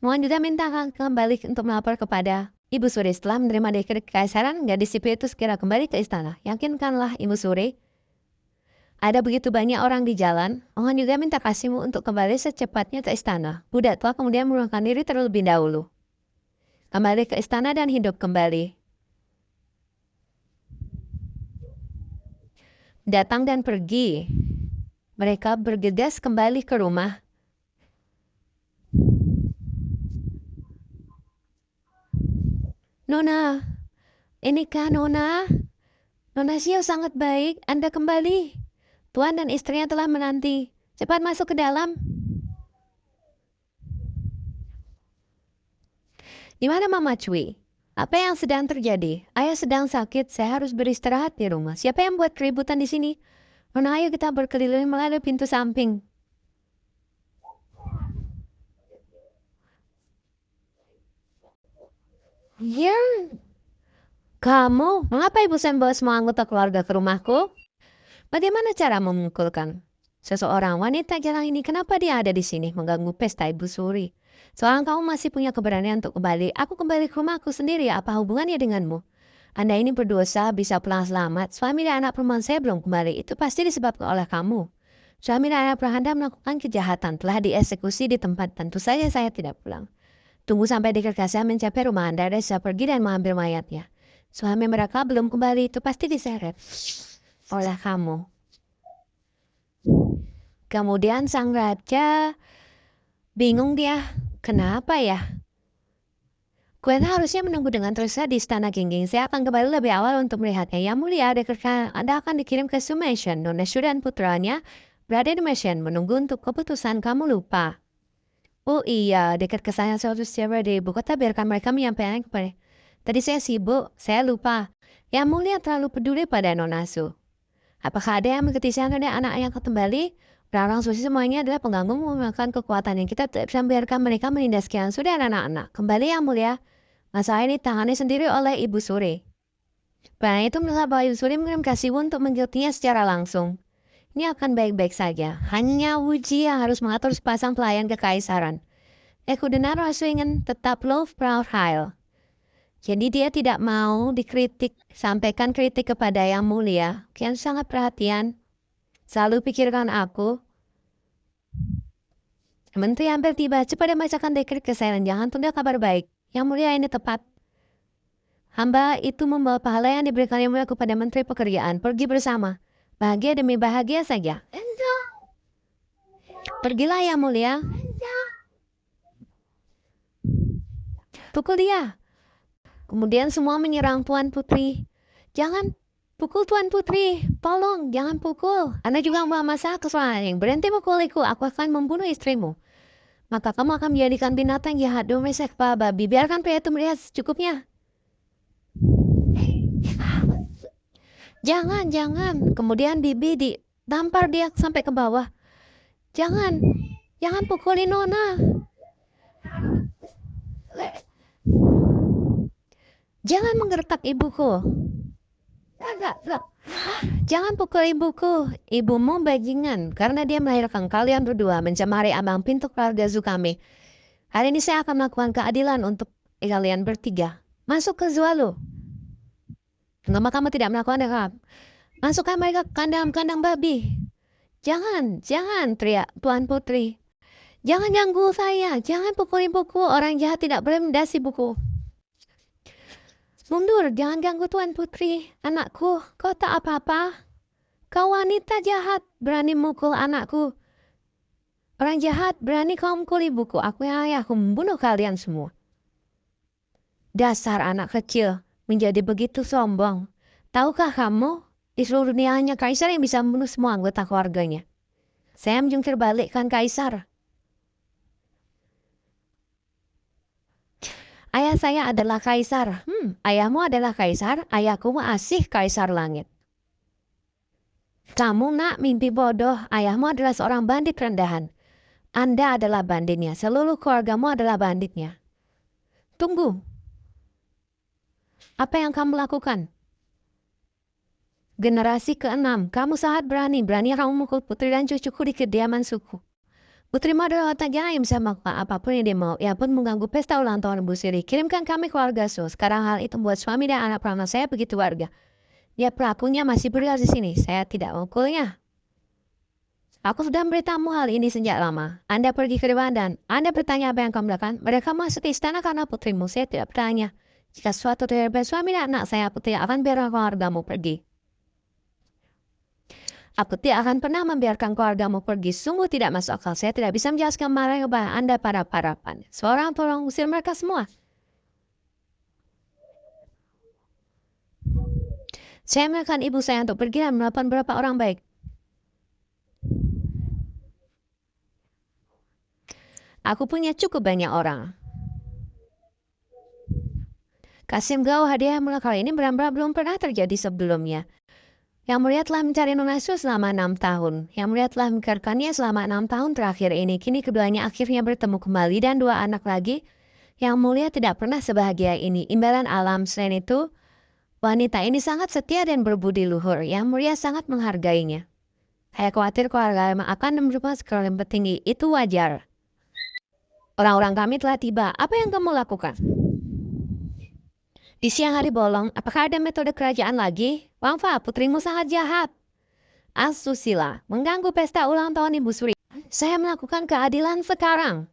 Mohon juga minta kembali untuk melapor kepada Ibu Suri. Setelah menerima dekret kekaisaran, gadis sipil itu segera kembali ke istana. Yakinkanlah Ibu Suri. Ada begitu banyak orang di jalan. Mohon juga minta kasihmu untuk kembali secepatnya ke istana. Budak tua kemudian mengurungkan diri terlebih dahulu. Kembali ke istana dan hidup kembali. Datang dan pergi. Mereka bergegas kembali ke rumah. Nona, inikah Nona? Nona Xiao sangat baik, Anda kembali. Tuan dan istrinya telah menanti. Cepat masuk ke dalam. Di mana Mama Cui? Apa yang sedang terjadi? Ayah sedang sakit, saya harus beristirahat di rumah. Siapa yang buat keributan di sini? Nona, ayo kita berkeliling melalui pintu samping. Ya, kamu, mengapa ibu saya membawa semua anggota keluarga ke rumahku? Bagaimana cara memukulkan seseorang wanita jarang ini? Kenapa dia ada di sini mengganggu pesta Ibu Suri? Seorang kamu masih punya keberanian untuk kembali. Aku kembali ke rumahku sendiri. Apa hubungannya denganmu? Anda ini berdosa, bisa pulang selamat. Suami dan anak perempuan saya belum kembali. Itu pasti disebabkan oleh kamu. Suami dan anak perempuan Anda melakukan kejahatan. Telah dieksekusi di tempat. Tentu saja saya tidak pulang. Tunggu sampai dekret kasihan mencapai rumah Anda dan saya pergi dan mengambil mayatnya. Suami mereka belum kembali. Itu pasti diseret oleh kamu. Kemudian sang raja bingung dia. Kenapa ya? Gwen harusnya menunggu dengan tersa di istana Gingging. Saya akan kembali lebih awal untuk melihatnya. Yang mulia, Anda akan dikirim ke Sumesion. Nona Shu dan putranya berada di Mesion menunggu untuk keputusan. Kamu lupa. Oh iya, dekat kesannya suatu siapa di ibu kota, biarkan mereka menyampaikan kepada. Tadi saya sibuk, saya lupa. Yang mulia terlalu peduli pada Nona Su. Apakah ada yang mengikuti saya dan anak yang kembali? Orang-orang suci semuanya adalah pengganggu memakan kekuatan yang kita tidak bisa membiarkan mereka menindas kian sudah anak-anak. Kembali yang mulia, masalah ini tangani sendiri oleh Ibu Suri. Karena itu melihat bahwa Ibu Suri mengirim kasihmu untuk mengikutinya secara langsung. Ini akan baik-baik saja. Hanya Wuji yang harus mengatur sepasang pelayan kekaisaran. Kudenaro Rasu ingin tetap low profile. Jadi dia tidak mau dikritik, sampaikan kritik kepada yang mulia. Kian sangat perhatian. Selalu pikirkan aku. Menteri hampir tiba. Cepat membacakan dekret kesalahan. Jangan tunda kabar baik. Yang mulia ini tepat. Hamba itu membawa pahala yang diberikan yang mulia kepada Menteri Pekerjaan. Pergi bersama. Bahagia demi bahagia saja. Pergilah yang mulia. Pukul dia. Kemudian semua menyerang Tuan Putri. Jangan pukul Tuan Putri. Tolong, jangan pukul. Anda juga membawa masalah kesoalan. Berhenti mukuliku. Aku akan membunuh istrimu. Maka kamu akan menjadikan binatang jahat domestik kepala babi. Biarkan pria itu melihat secukupnya. Jangan. Kemudian Bibi ditampar dia sampai ke bawah. Jangan pukulin Nona. Jangan menggertak ibuku. Jangan pukul ibuku. Ibumu bajingan karena dia melahirkan kalian berdua mencemari ambang pintu keluarga Zukami. Hari ini saya akan melakukan keadilan untuk kalian bertiga. Masuk ke Zualu. Kenapa kamu tidak melakukan dekap? Masukkan mereka ke kandang-kandang babi. Jangan, jangan, teriak Tuan Putri. Jangan ganggu saya, jangan pukuli buku, orang jahat tidak boleh mendasi buku. Mundur, jangan ganggu Tuan Putri. Anakku, kau tak apa-apa. Kau wanita jahat, berani mukul anakku. Orang jahat, berani kau mukuli buku. Aku yang ayahku membunuh kalian semua. Dasar anak kecil, menjadi begitu sombong. Tahukah kamu, di seluruh dunia hanya kaisar yang bisa membunuh semua anggota keluarganya. Saya menjungkir balikkan kaisar. Ayah saya adalah kaisar. Ayahmu adalah kaisar, ayahku masih kaisar langit. Kamu nak mimpi bodoh, ayahmu adalah seorang bandit rendahan. Anda adalah banditnya, seluruh keluargamu adalah banditnya. Tunggu. Apa yang kamu lakukan? Generasi ke-6, kamu sangat berani kamu memukul putri dan cucuku di kediaman suku. Putrimu adalah otak yang bisa melakukan apapun yang dia mau. Ia pun mengganggu pesta ulang tahun Ibu Siri. Kirimkan kami keluarga Su. Sekarang hal itu membuat suami dan anak pertama saya begitu warga. Dia pelakunya masih berada di sini. Saya tidak memukulnya. Aku sudah memberitahumu hal ini sejak lama. Anda pergi ke depan dan Anda bertanya apa yang kamu lakukan. Mereka masuk ke istana karena putrimu. Saya tidak bertanya. Jika suatu terhadap suami dan anak saya, aku tidak akan biarkan keluargamu pergi. Aku tidak akan pernah membiarkan keluargamu pergi. Sungguh tidak masuk akal. Saya tidak bisa menjelaskan marah kepada Anda para parapan. Seorang tolong usir mereka semua. Saya menekan ibu saya untuk pergi dan melakukan beberapa orang baik. Aku punya cukup banyak orang. Kasim Gau hadiah mula kali ini benar-benar belum pernah terjadi sebelumnya. Yang Mulia telah mencari Nunasu selama 6 tahun. Yang Mulia telah memikirkannya selama 6 tahun terakhir ini. Kini keduanya akhirnya bertemu kembali dan 2 anak lagi. Yang Mulia tidak pernah sebahagia ini. Imbalan alam. Selain itu, wanita ini sangat setia dan berbudi luhur. Yang Mulia sangat menghargainya. Saya khawatir keluarga akan menerima skor yang tinggi. Itu wajar. Orang-orang kami telah tiba. Apa yang kamu lakukan? Di siang hari bolong, apakah ada metode kerajaan lagi? Wangfa, putrimu sangat jahat. Asusila, mengganggu pesta ulang tahun Ibu Suri. Saya melakukan keadilan sekarang.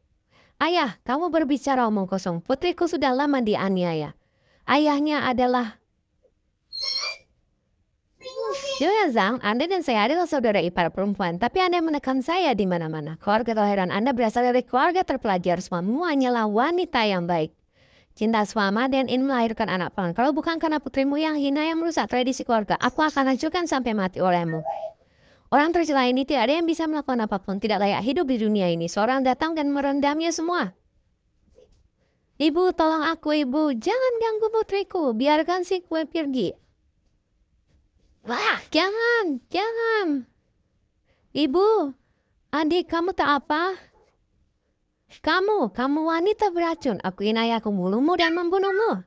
Ayah, kamu berbicara omong kosong. Putriku sudah lama dianiaya. Ayahnya adalah... Zhang, Anda dan saya adalah saudara ipar perempuan, tapi Anda menekan saya di mana-mana. Keluarga kelahiran Anda berasal dari keluarga terpelajar. Semua hanyalah wanita yang baik. Cinta suama dan ingin melahirkan anak pelan. Kalau bukan karena putrimu yang hina yang merusak tradisi keluarga, aku akan hancurkan sampai mati olehmu. Orang tercela ini tidak ada yang bisa melakukan apapun, tidak layak hidup di dunia ini. Seorang datang dan merendamnya semua. Ibu, tolong aku, Ibu. Jangan ganggu putriku. Biarkan si kue pergi. Wah, jangan, jangan. Ibu, adik, kamu tak apa? Kamu wanita beracun. Aku ingin ayahku membunuhmu dan membunuhmu.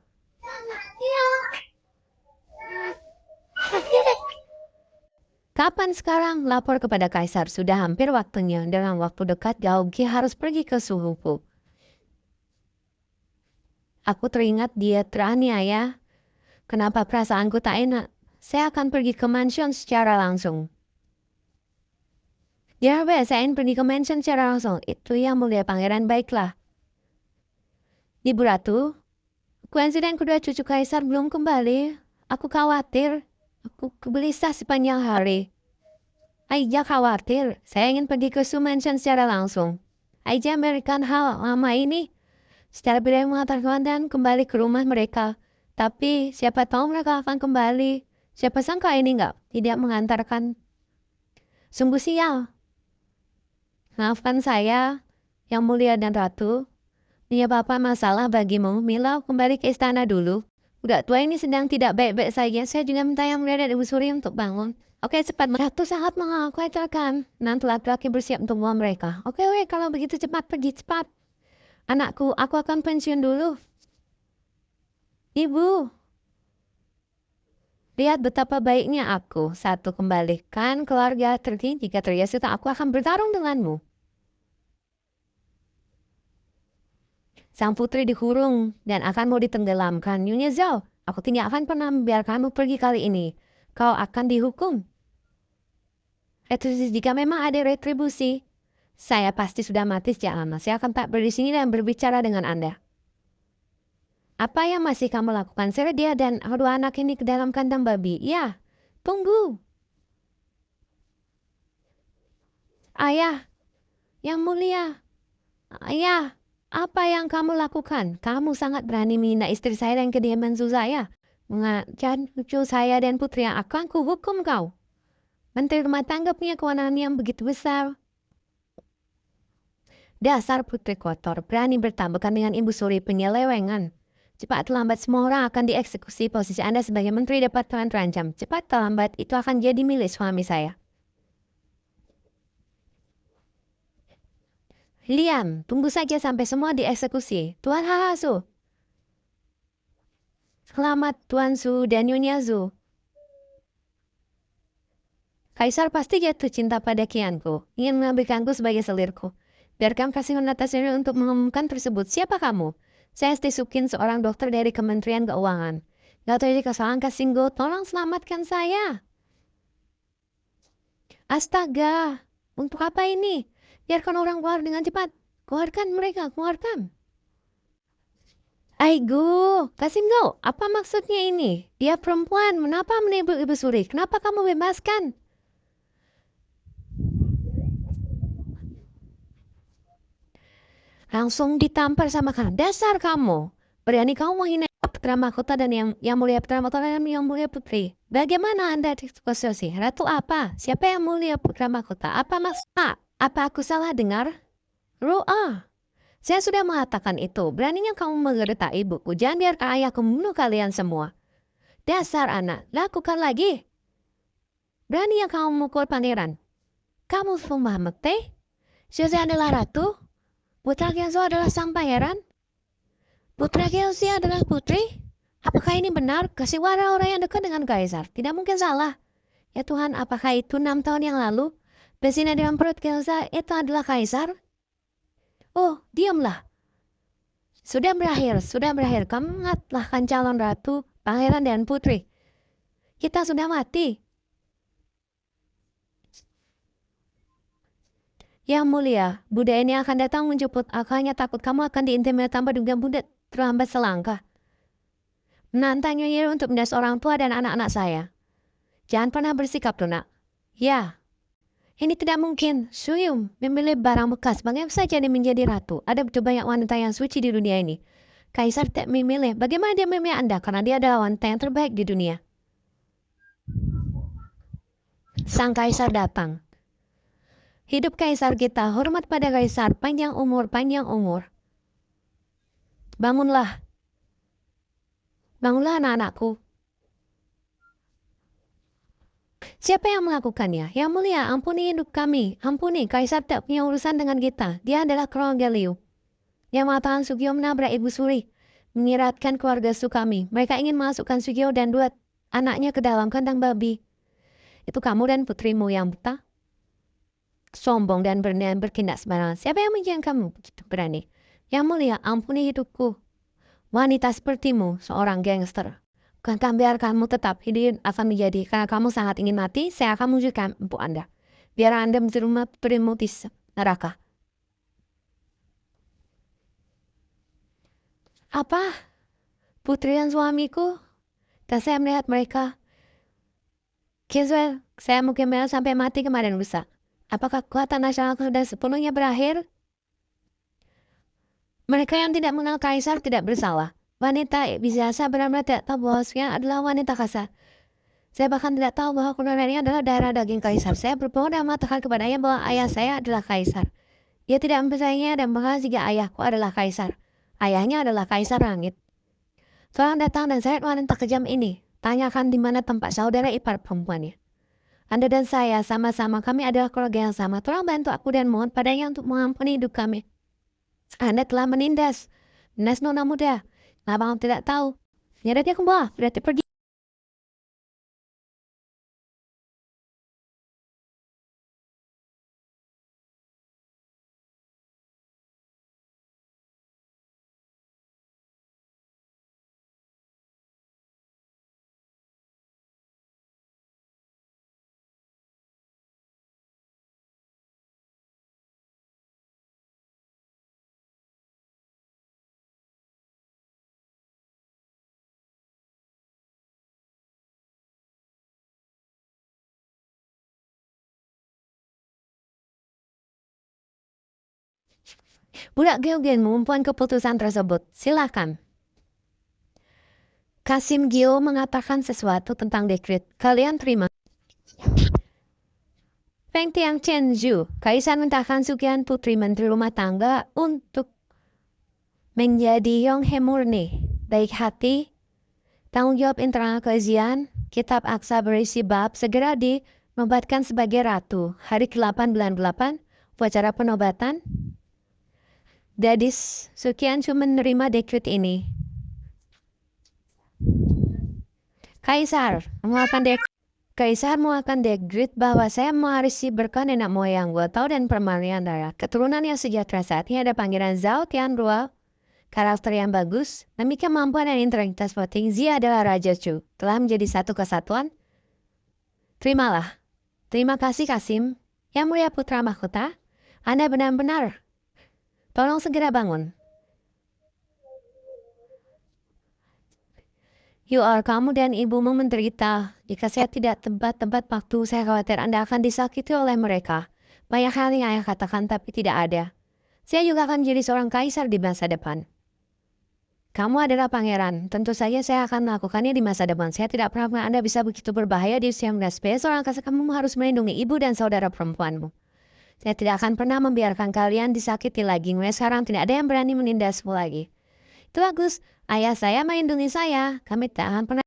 Kapan sekarang? Lapor kepada kaisar. Sudah hampir waktunya. Dalam waktu dekat, Gaogi harus pergi ke suhuku. Aku teringat dia teraniaya. Kenapa perasaanku tak enak? Saya akan pergi ke mansion secara langsung. Ya, saya ingin pergi ke mansion secara langsung. Itu yang mulia pangeran, baiklah. Ibu Ratu, Quincy dan kedua cucu kaisar belum kembali. Aku khawatir. Aku gelisah sepanjang hari. Aija khawatir. Saya ingin pergi ke Su Mansion secara langsung. Aija memberikan hal lama ini. Secara bila mengatakan dan kembali ke rumah mereka. Tapi siapa tahu mereka akan kembali. Siapa sangka ini tidak mengantarkan. Sungguh sial. Maafkan saya, Yang Mulia dan Ratu. Menyebabkan masalah bagimu. Mila kembali ke istana dulu. Udah tua ini sedang tidak baik-baik saja. Saya juga minta Yang Mulia dan Ibu Suri untuk bangun. Oke, cepat. Ratu sangat mengkhawatirkan. Nanti laki-laki bersiap untuk membawa mereka. Oke, kalau begitu cepat pergi cepat. Anakku, aku akan pensiun dulu. Ibu, lihat betapa baiknya aku. Satu, kembalikan keluarga tertinggi. Jika terjadi sesuatu, aku akan bertarung denganmu. Sang putri dikurung dan akan mau ditenggelamkan. Nyonya Zhao, aku tidak akan pernah membiarkanmu pergi kali ini. kau akan dihukum. Jika memang ada retribusi, saya pasti sudah mati sejak lama. Saya akan tak berdiri sini dan berbicara dengan Anda. Apa yang masih kamu lakukan? Seret dia dan kedua anak ini ke dalam kandang babi. Ya, tunggu. Ayah, yang mulia. Ayah, apa yang kamu lakukan? Kamu sangat berani menghina istri saya dan kediaman saya. Mengajar cucu saya dan putri yang akan kuhukum kau. Menteri rumah tangga punya kewenangan yang begitu besar. Dasar putri kotor, berani bertabrakan dengan ibu suri penyelewengan. Cepat atau lambat semua orang akan dieksekusi. Posisi Anda sebagai menteri dapat terancam. Cepat atau lambat itu akan jadi milik suami saya. Liam, tunggu saja sampai semua dieksekusi. Tuan Hahasu. Selamat Tuan Su dan Nyonya Zu. Kaisar pasti jatuh cinta pada kianku, ingin mengambilkanku sebagai selirku. Biarkan kasih menatasinya untuk mengumumkan tersebut. Siapa kamu? Saya Stisukin, seorang dokter dari Kementerian Keuangan. Gak terjadi kesalahan Kasinggo, tolong selamatkan saya. Astaga, untuk apa ini? Biarkan orang keluar dengan cepat. Keluarkan mereka, keluarkan. Aigo, Kasinggo, apa maksudnya ini? Dia perempuan, mengapa menipu ibu suri? Kenapa kamu bebaskan? Langsung ditampar sama kamu. Dasar kamu. Berani kamu menghina putra mahkota dan yang mulia putra mahkota dan yang mulia putri. Bagaimana Anda diskusi? Ratu apa? Siapa yang mulia putra mahkota? Apa maksudnya? Apa aku salah dengar? Roa. Saya sudah mengatakan itu. Beraninya kamu menggeletak ibuku. Jangan biarkan ayahku membunuh kalian semua. Dasar anak. Lakukan lagi. Beraninya kamu memukul pangeran. Kamu sumpah mete? Saya adalah ratu? Putra Genzo adalah sang pangeran? Putra Kelsey adalah putri? Apakah ini benar? Kasiwara orang yang dekat dengan kaisar. Tidak mungkin salah. Ya Tuhan, apakah itu 6 tahun yang lalu? Besina dalam perut Kelsa itu adalah kaisar? Oh, diamlah. Sudah berakhir, sudah berakhir. Kamu mengalahkan calon ratu, pangeran, dan putri. Kita sudah mati. Yang mulia, Buddha ini akan datang menjemput. Aku hanya takut kamu akan diintimidasi tanpa dugaan Buddha terlambat selangkah. Menantangnya untuk mendas orang tua dan anak-anak saya. Jangan pernah bersikap lunak. Ya, ini tidak mungkin. Suyum memilih barang bekas. Bagaimana saja dia menjadi ratu? Ada begitu banyak wanita yang suci di dunia ini. Kaisar tidak memilih. Bagaimana dia memilih Anda? Karena dia adalah wanita yang terbaik di dunia. Sang kaisar datang. Hidup kaisar kita, hormat pada kaisar, panjang umur, panjang umur. Bangunlah. Bangunlah anak-anakku. Siapa yang melakukannya? Yang mulia, ampuni hidup kami. Ampuni, kaisar tak punya urusan dengan kita. Dia adalah keluarga Liu. Yang mengatakan Sugio menabrak ibu suri. Menyiratkan keluarga Su kami. Mereka ingin masukkan Sugio dan 2 anaknya ke dalam kandang babi. Itu kamu dan putrimu yang buta? Sombong dan berani bertindak sembarangan. Siapa yang menjadikan kamu begitu berani? Yang mulia, ampuni hidupku. Wanita sepertimu, seorang gangster. Bukankah biarkanmu tetap hidup akan menjadi, karena kamu sangat ingin mati, saya akan menunjukkan empuk Anda. Biar Anda menjadi rumah berimu di neraka. Apa? Putri dan suamiku? Dan saya melihat mereka. Kiswell, saya mungkin sampai mati kemarin lusa. Apakah kekuatan nasional sudah sepenuhnya berakhir? Mereka yang tidak mengenal kaisar tidak bersalah. Wanita biasa benar-benar tidak tahu bahwa saya adalah wanita kasar. Saya bahkan tidak tahu bahwa keluarga ini adalah darah daging kaisar. Saya berbohong dan mengatakan kepadanya bahwa ayah saya adalah kaisar. Dia tidak mempercayainya dan bahkan jika ayahku adalah kaisar. Ayahnya adalah kaisar langit. Tolong datang dan seret wanita kejam ini. Tanyakan di mana tempat saudara ipar perempuannya. Anda dan saya sama-sama, kami adalah keluarga yang sama. Tolong bantu aku dan mohon padanya untuk mengampuni hidup kami. Anda telah menindas nona muda. Kenapa kamu tidak tahu? Nyeret dia kembali, berarti pergi. Budak Geogen mengumumkan keputusan tersebut. Silakan. Kasim Gio mengatakan sesuatu tentang dekret. Kalian terima. Feng Tiang Chen Zhu, Kaisar mentahkan Sukian Putri Menteri Rumah Tangga untuk menjadi Yonghe murni, baik hati, tanggung jawab internal kajian, kitab aksa berisi bab segera dinobatkan sebagai ratu. Hari ke-8 bulan 8, upacara penobatan. Gadis Sukian cuma menerima dekret ini. Kaisar mengeluarkan dekret bahwa saya mewarisi berkah nenek moyang Wotao dan permainan darah. Keturunan yang sejahtera saat ini ada Pangeran Zhao Tianrua, karakter yang bagus, demikian kemampuan dan integritas voting. Zia adalah Raja Chu, telah menjadi satu kesatuan. Terimalah. Terima kasih Kasim. Yang mulia putra mahkota, Anda benar-benar. Tolong segera bangun. Kamu dan ibumu menderita. Jika saya tidak tempat waktu, saya khawatir Anda akan disakiti oleh mereka. Banyak hal yang ayah katakan tapi tidak ada. Saya juga akan menjadi seorang kaisar di masa depan. Kamu adalah pangeran. Tentu saja saya akan melakukannya di masa depan. Saya tidak pernah Anda bisa begitu berbahaya di usia muda. Sebagai seorang kaisar, kamu harus melindungi ibu dan saudara perempuanmu. Saya tidak akan pernah membiarkan kalian disakiti lagi. Mulai sekarang tidak ada yang berani menindasmu lagi. Itu bagus. Ayah saya melindungi saya. Kami tak akan pernah